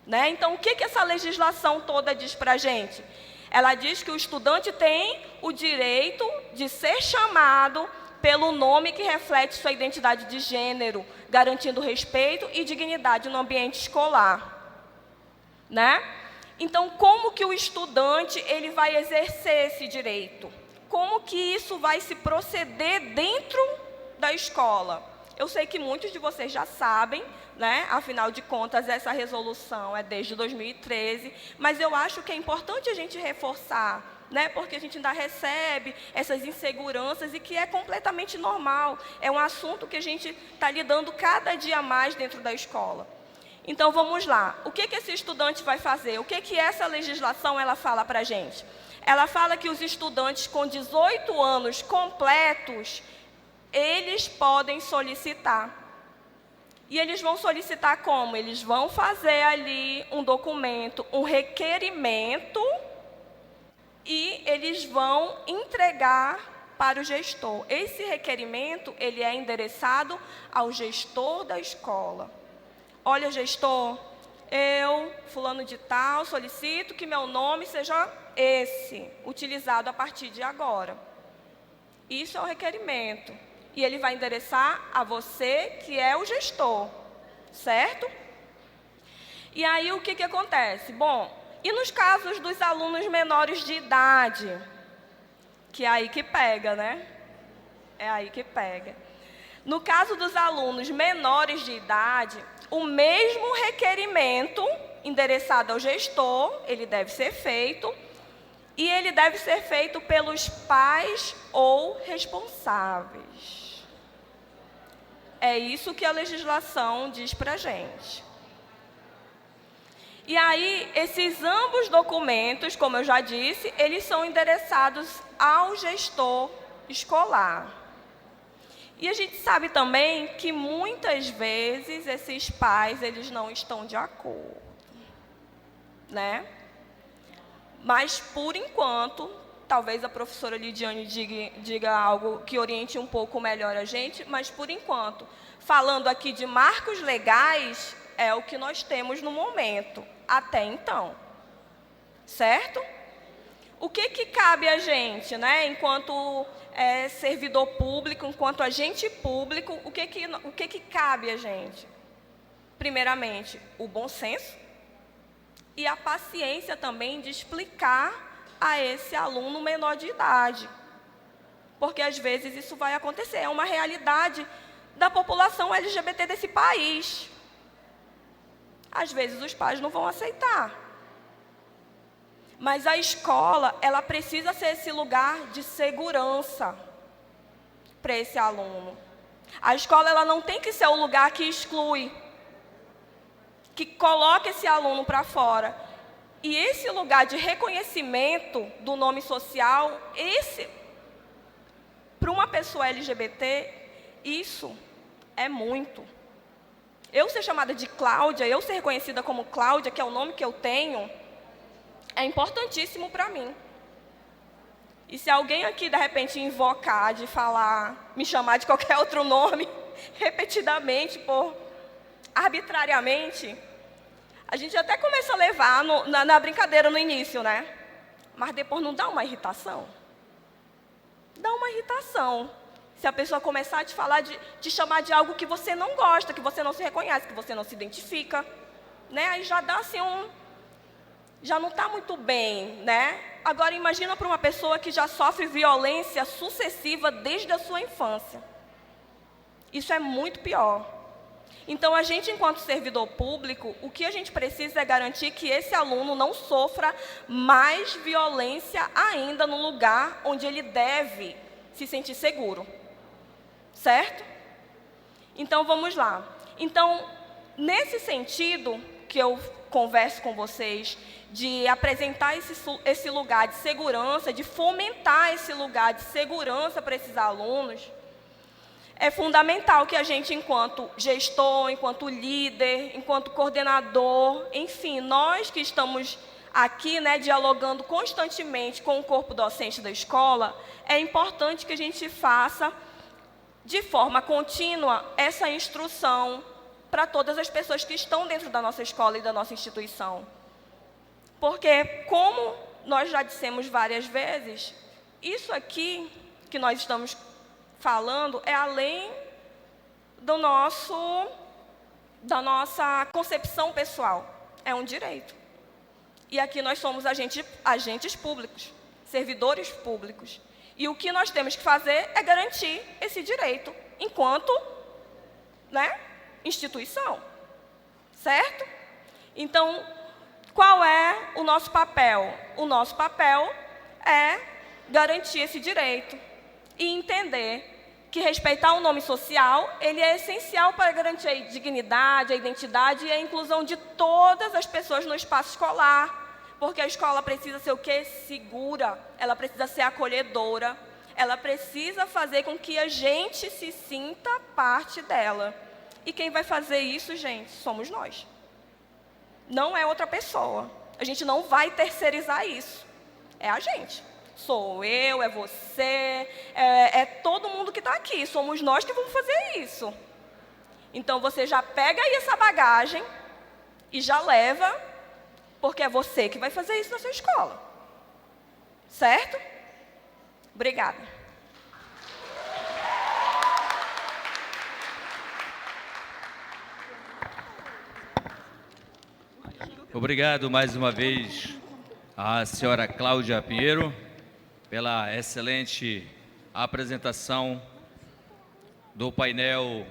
né? Então, o que essa legislação toda diz para a gente? Ela diz que o estudante tem o direito de ser chamado pelo nome que reflete sua identidade de gênero, garantindo respeito e dignidade no ambiente escolar, né? Então, como que o estudante ele vai exercer esse direito? Como que isso vai se proceder dentro da escola? Eu sei que muitos de vocês já sabem, né? Afinal de contas, essa resolução é desde 2013, mas eu acho que é importante a gente reforçar, né? Porque a gente ainda recebe essas inseguranças e que é completamente normal. É um assunto que a gente está lidando cada dia mais dentro da escola. Então, vamos lá. O que esse estudante vai fazer? O que essa legislação ela fala para a gente? Ela fala que os estudantes com 18 anos completos, eles podem solicitar. E eles vão solicitar como? Eles vão fazer ali um documento, um requerimento, e eles vão entregar para o gestor. Esse requerimento, ele é endereçado ao gestor da escola. Olha, gestor, eu, fulano de tal, solicito que meu nome seja esse, utilizado a partir de agora. Isso é o requerimento. E ele vai endereçar a você, que é o gestor, certo? E aí, o que acontece? Bom, e nos casos dos alunos menores de idade? Que é aí que pega, né? É aí que pega. No caso dos alunos menores de idade, o mesmo requerimento endereçado ao gestor, ele deve ser feito, e ele deve ser feito pelos pais ou responsáveis. É isso que a legislação diz para a gente. E aí, esses ambos documentos, como eu já disse, eles são endereçados ao gestor escolar. E a gente sabe também que muitas vezes esses pais, eles não estão de acordo, né? Mas, por enquanto, talvez a professora Lidiane diga algo que oriente um pouco melhor a gente, mas, por enquanto, falando aqui de marcos legais, é o que nós temos no momento, até então. Certo? O que cabe a gente, né, enquanto servidor público, enquanto agente público, o que cabe a gente? Primeiramente, o bom senso e a paciência também de explicar a esse aluno menor de idade. Porque às vezes isso vai acontecer, é uma realidade da população LGBT desse país. Às vezes os pais não vão aceitar. Mas a escola, ela precisa ser esse lugar de segurança para esse aluno. A escola, ela não tem que ser o lugar que exclui, que coloca esse aluno para fora. E esse lugar de reconhecimento do nome social, para uma pessoa LGBT, isso é muito. Eu ser chamada de Cláudia, eu ser reconhecida como Cláudia, que é o nome que eu tenho, é importantíssimo para mim. E se alguém aqui, de repente, invocar de falar, me chamar de qualquer outro nome, repetidamente, arbitrariamente, a gente até começa a levar na brincadeira no início, né? Mas depois não dá uma irritação? Dá uma irritação. Se a pessoa começar a te chamar de algo que você não gosta, que você não se reconhece, que você não se identifica, né? Aí já dá assim já não está muito bem, né? Agora imagina para uma pessoa que já sofre violência sucessiva desde a sua infância. Isso é muito pior. Então, a gente, enquanto servidor público, o que a gente precisa é garantir que esse aluno não sofra mais violência ainda no lugar onde ele deve se sentir seguro. Certo? Então, vamos lá. Então, nesse sentido que eu converso com vocês, de apresentar esse lugar de segurança, de fomentar esse lugar de segurança para esses alunos, é fundamental que a gente, enquanto gestor, enquanto líder, enquanto coordenador, enfim, nós que estamos aqui, né, dialogando constantemente com o corpo docente da escola, é importante que a gente faça de forma contínua essa instrução para todas as pessoas que estão dentro da nossa escola e da nossa instituição. Porque, como nós já dissemos várias vezes, isso aqui que nós estamos falando é além da nossa concepção pessoal. É um direito. E aqui nós somos agentes públicos, servidores públicos. E o que nós temos que fazer é garantir esse direito enquanto, né, instituição. Certo? Então, qual é o nosso papel? O nosso papel é garantir esse direito e entender que respeitar o nome social, ele é essencial para garantir a dignidade, a identidade e a inclusão de todas as pessoas no espaço escolar. Porque a escola precisa ser o quê? Segura, ela precisa ser acolhedora, ela precisa fazer com que a gente se sinta parte dela. E quem vai fazer isso, gente, somos nós. Não é outra pessoa. A gente não vai terceirizar isso. É a gente. Sou eu, é você, é todo mundo que está aqui. Somos nós que vamos fazer isso. Então, você já pega aí essa bagagem e já leva, porque é você que vai fazer isso na sua escola. Certo? Obrigada. Obrigado mais uma vez à senhora Cláudia Pinheiro pela excelente apresentação do painel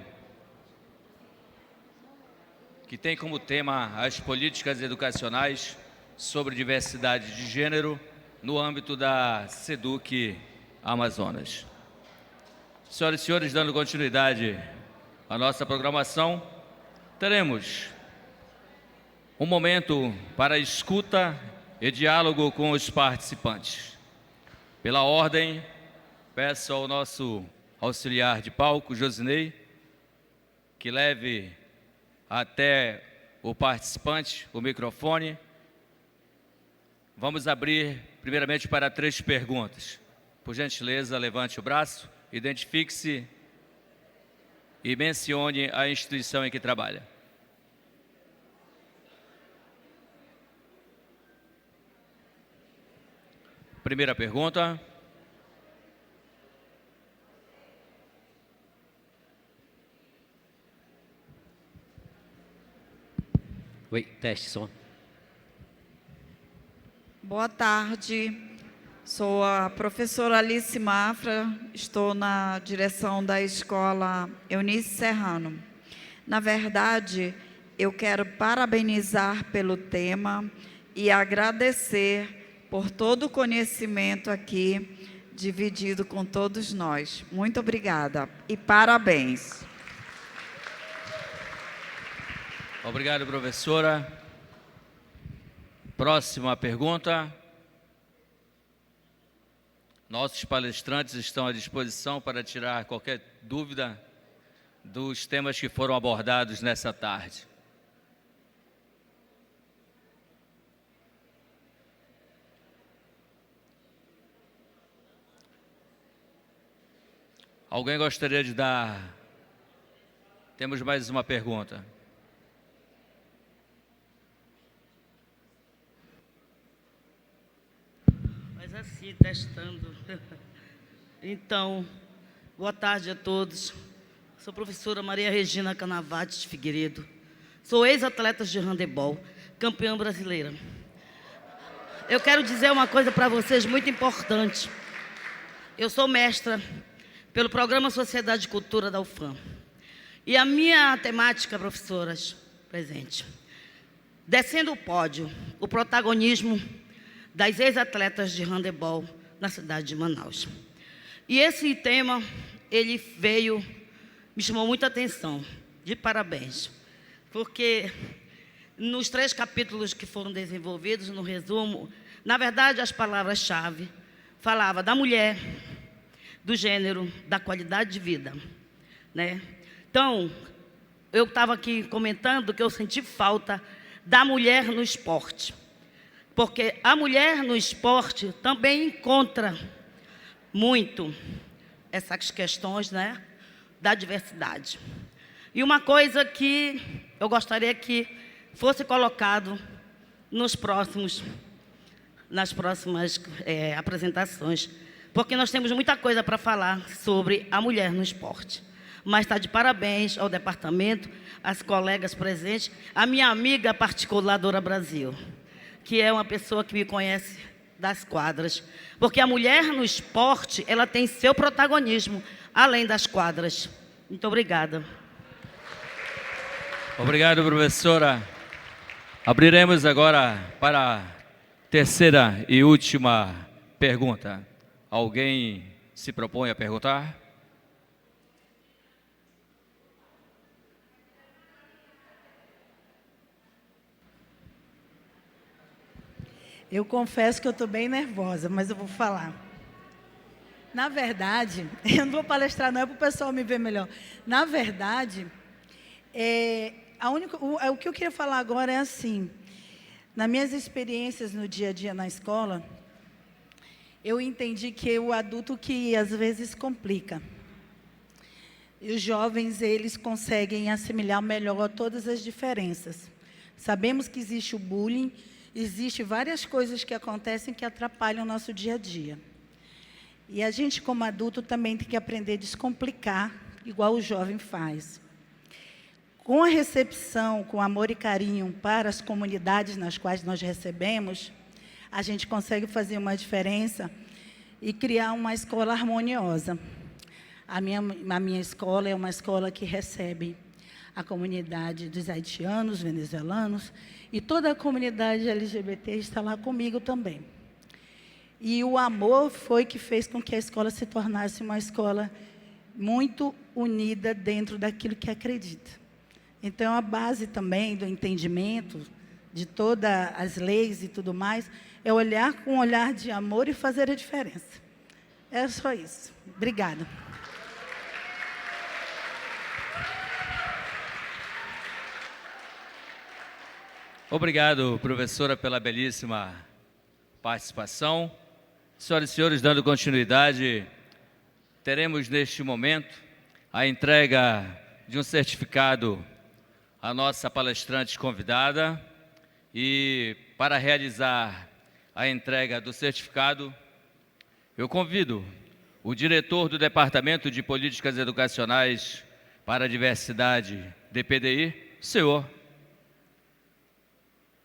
que tem como tema as políticas educacionais sobre diversidade de gênero no âmbito da SEDUC Amazonas. Senhoras e senhores, dando continuidade à nossa programação, teremos um momento para escuta e diálogo com os participantes. Pela ordem, peço ao nosso auxiliar de palco, Josinei, que leve até o participante o microfone. Vamos abrir primeiramente para 3 perguntas. Por gentileza, levante o braço, identifique-se e mencione a instituição em que trabalha. Primeira pergunta. Oi, teste, som. Boa tarde, sou a professora Alice Mafra, estou na direção da escola Eunice Serrano. Na verdade, eu quero parabenizar pelo tema e agradecer por todo o conhecimento aqui dividido com todos nós. Muito obrigada e parabéns. Obrigado, professora. Próxima pergunta. Nossos palestrantes estão à disposição para tirar qualquer dúvida dos temas que foram abordados nessa tarde. Alguém gostaria de dar? Temos mais uma pergunta. Mas assim, testando. Então, boa tarde a todos. Sou professora Maria Regina Canavati de Figueiredo. Sou ex-atleta de handebol, campeã brasileira. Eu quero dizer uma coisa para vocês muito importante. Eu sou mestra pelo Programa Sociedade e Cultura da UFAM. E a minha temática, professoras presentes, descendo o pódio, o protagonismo das ex-atletas de handebol na cidade de Manaus. E esse tema, ele veio, me chamou muita atenção, de parabéns, porque nos 3 capítulos que foram desenvolvidos, no resumo, na verdade, as palavras-chave falavam da mulher, do gênero, da qualidade de vida, né? Então, eu estava aqui comentando que eu senti falta da mulher no esporte, porque a mulher no esporte também encontra muito essas questões, né, da diversidade. E uma coisa que eu gostaria que fosse colocado nas próximas apresentações, porque nós temos muita coisa para falar sobre a mulher no esporte. Mas está de parabéns ao departamento, às colegas presentes, a minha amiga particular, Dora Brasil, que é uma pessoa que me conhece das quadras. Porque a mulher no esporte, ela tem seu protagonismo, além das quadras. Muito obrigada. Obrigado, professora. Abriremos agora para a terceira e última pergunta. Alguém se propõe a perguntar? Eu confesso que eu estou bem nervosa, mas eu vou falar. Na verdade, eu não vou palestrar, não é para o pessoal me ver melhor. Na verdade, o que eu queria falar agora é assim, nas minhas experiências no dia a dia na escola, eu entendi que o adulto que às vezes complica. E os jovens, eles conseguem assimilar melhor todas as diferenças. Sabemos que existe o bullying, existem várias coisas que acontecem que atrapalham o nosso dia a dia. E a gente, como adulto, também tem que aprender a descomplicar, igual o jovem faz. Com a recepção, com amor e carinho para as comunidades nas quais nós recebemos, a gente consegue fazer uma diferença e criar uma escola harmoniosa. A minha escola é uma escola que recebe a comunidade dos haitianos, venezuelanos, e toda a comunidade LGBT está lá comigo também. E o amor foi que fez com que a escola se tornasse uma escola muito unida dentro daquilo que acredita. Então, a base também do entendimento de todas as leis e tudo mais, é olhar com um olhar de amor e fazer a diferença. É só isso. Obrigada. Obrigado, professora, pela belíssima participação. Senhoras e senhores, dando continuidade, teremos neste momento a entrega de um certificado à nossa palestrante convidada. E para realizar a entrega do certificado, Eu convido o diretor do Departamento de Políticas Educacionais para a Diversidade, DPDI, senhor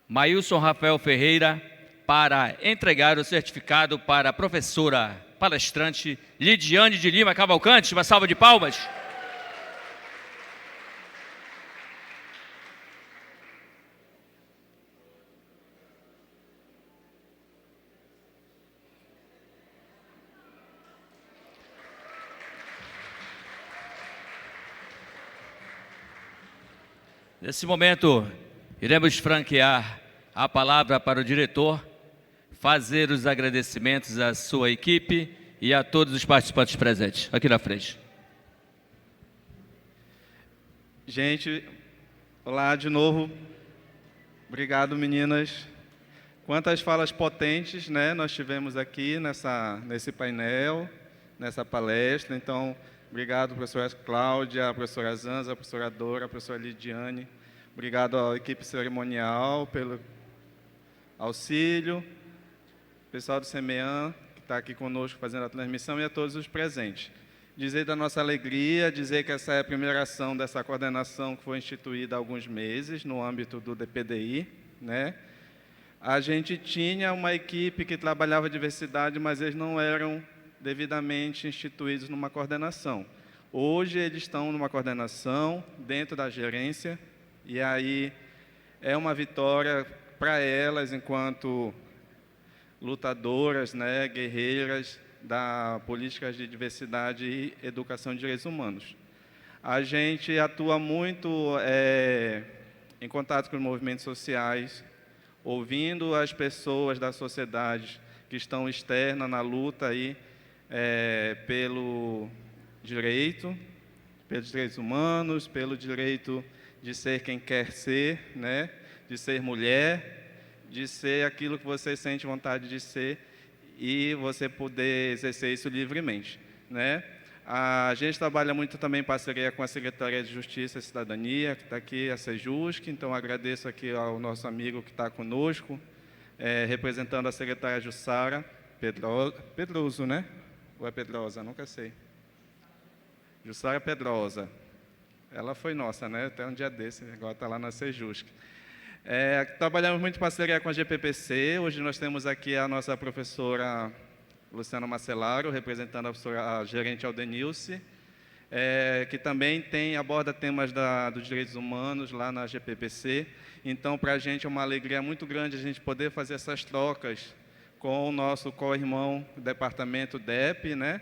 Maílson Rafael Ferreira, para entregar o certificado para a professora palestrante Lidiane de Lima Cavalcante. Uma salva de palmas. Nesse momento, iremos franquear a palavra para o diretor, fazer os agradecimentos à sua equipe e a todos os participantes presentes. Aqui na frente. Gente, olá de novo. Obrigado, meninas. Quantas falas potentes, né, nós tivemos aqui nesse painel, nessa palestra. Então, obrigado, professora Cláudia, a professora Zanza, a professora Dora, a professora Lidiane. Obrigado à equipe cerimonial pelo auxílio, pessoal do CEMEAN, que está aqui conosco fazendo a transmissão, e a todos os presentes. Dizer da nossa alegria, dizer que essa é a primeira ação dessa coordenação que foi instituída há alguns meses, no âmbito do DPDI, né? A gente tinha uma equipe que trabalhava a diversidade, mas eles não eram devidamente instituídos numa coordenação. Hoje eles estão numa coordenação dentro da gerência, e aí é uma vitória para elas enquanto lutadoras, né, guerreiras da política de diversidade e educação de direitos humanos. A gente atua muito em contato com os movimentos sociais, ouvindo as pessoas da sociedade que estão externas na luta aí, pelos direitos humanos, pelo direito de ser quem quer ser, né? De ser mulher, de ser aquilo que você sente vontade de ser e você poder exercer isso livremente, né? A gente trabalha muito também em parceria com a Secretaria de Justiça e Cidadania, que está aqui, a Sejusc. Então, agradeço aqui ao nosso amigo que está conosco, representando a secretária Jussara Pedroso, né? Ou é Pedrosa? Nunca sei. Jussara Pedrosa. Ela foi nossa, né? Até um dia desse, agora está lá na Sejusc. Trabalhamos muito em parceria com a GPPC. Hoje nós temos aqui a nossa professora Luciana Marcelaro, representando a gerente Aldenilce, que também aborda temas dos direitos humanos lá na GPPC. Então, para a gente é uma alegria muito grande a gente poder fazer essas trocas com o nosso co-irmão departamento DEP, né?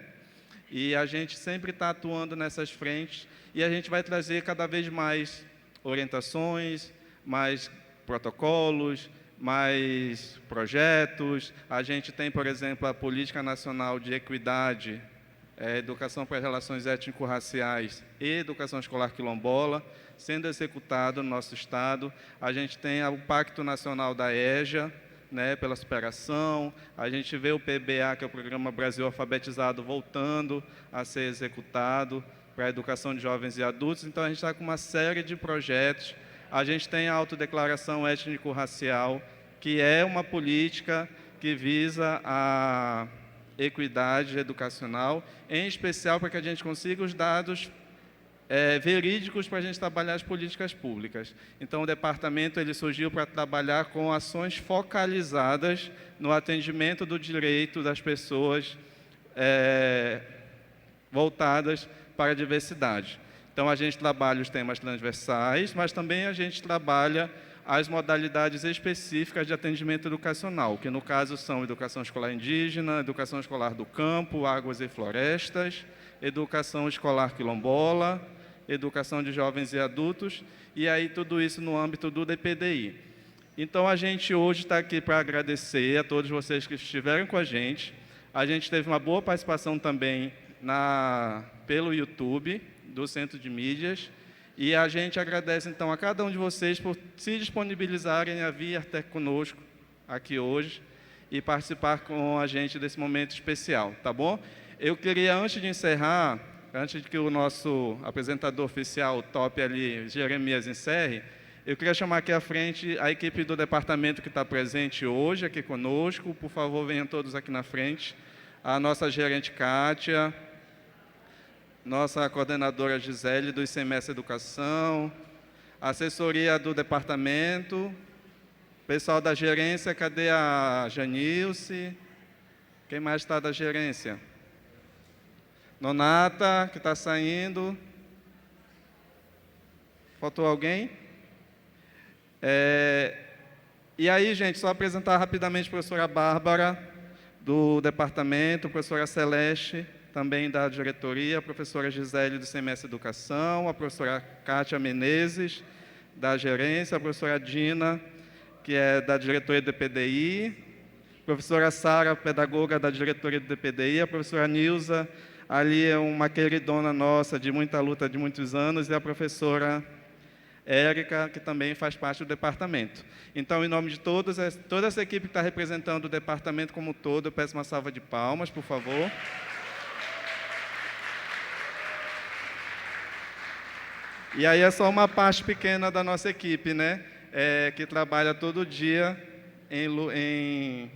E a gente sempre está atuando nessas frentes e a gente vai trazer cada vez mais orientações, mais protocolos, mais projetos. A gente tem, por exemplo, a Política Nacional de Equidade, Educação para as Relações Étnico-Raciais e Educação Escolar Quilombola, sendo executado no nosso Estado. A gente tem o Pacto Nacional da EJA, né, pela superação. A gente vê o PBA, que é o Programa Brasil Alfabetizado, voltando a ser executado para a educação de jovens e adultos. Então, a gente está com uma série de projetos. A gente tem a autodeclaração étnico-racial, que é uma política que visa a equidade educacional, em especial para que a gente consiga os dados verídicos para a gente trabalhar as políticas públicas. Então, o departamento ele surgiu para trabalhar com ações focalizadas no atendimento do direito das pessoas voltadas para a diversidade. Então, a gente trabalha os temas transversais, mas também a gente trabalha as modalidades específicas de atendimento educacional, que no caso são educação escolar indígena, educação escolar do campo, águas e florestas, educação escolar quilombola, educação de jovens e adultos, e aí tudo isso no âmbito do DPDI. Então, a gente hoje está aqui para agradecer a todos vocês que estiveram com a gente. A gente teve uma boa participação também pelo YouTube, do Centro de Mídias, e a gente agradece, então, a cada um de vocês por se disponibilizarem a vir até conosco aqui hoje e participar com a gente desse momento especial, tá bom? Eu queria, antes de encerrar, antes de que o nosso apresentador oficial, top ali, Jeremias, encerre, eu queria chamar aqui à frente a equipe do departamento que está presente hoje aqui conosco. Por favor, venham todos aqui na frente. a nossa gerente Kátia, nossa coordenadora Gisele, do ICMS Educação, a assessoria do departamento, pessoal da gerência, cadê a Janilce? Quem mais está da gerência? Nonata, que está saindo. Faltou alguém? E aí, gente, só apresentar rapidamente a professora Bárbara, do departamento, a professora Celeste, também da diretoria, a professora Gisele, do ICMS Educação, a professora Kátia Menezes, da gerência, a professora Dina, que é da diretoria do DPDI, a professora Sara, pedagoga da diretoria do DPDI, a professora Nilza, ali é uma queridona nossa, de muita luta, de muitos anos, e a professora Érica, que também faz parte do departamento. Então, em nome de todos, toda essa equipe que está representando o departamento como um todo, eu peço uma salva de palmas, por favor. E aí é só uma parte pequena da nossa equipe, né? Que trabalha todo dia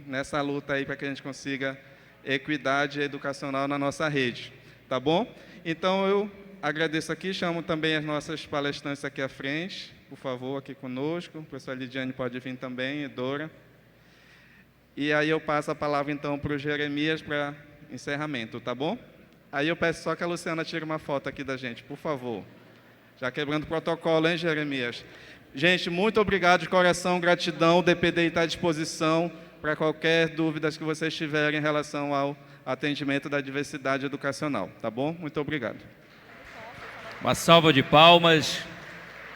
nessa luta aí para que a gente consiga equidade educacional na nossa rede, tá bom? Então, eu agradeço aqui, chamo também as nossas palestrantes aqui à frente, por favor, aqui conosco. A professora Lidiane pode vir também, Dora. E aí eu passo a palavra, então, para o Jeremias para encerramento, tá bom? Aí eu peço só que a Luciana tire uma foto aqui da gente, por favor. Já quebrando o protocolo, hein, Jeremias? Gente, muito obrigado de coração, gratidão. O DPDI está à disposição para qualquer dúvida que vocês tiverem em relação ao atendimento da diversidade educacional, tá bom? Muito obrigado. Uma salva de palmas.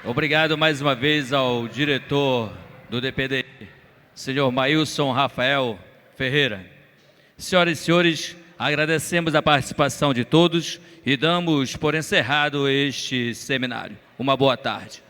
Obrigado mais uma vez ao diretor do DPDI, senhor Maílson Rafael Ferreira. Senhoras e senhores, agradecemos a participação de todos e damos por encerrado este seminário. Uma boa tarde.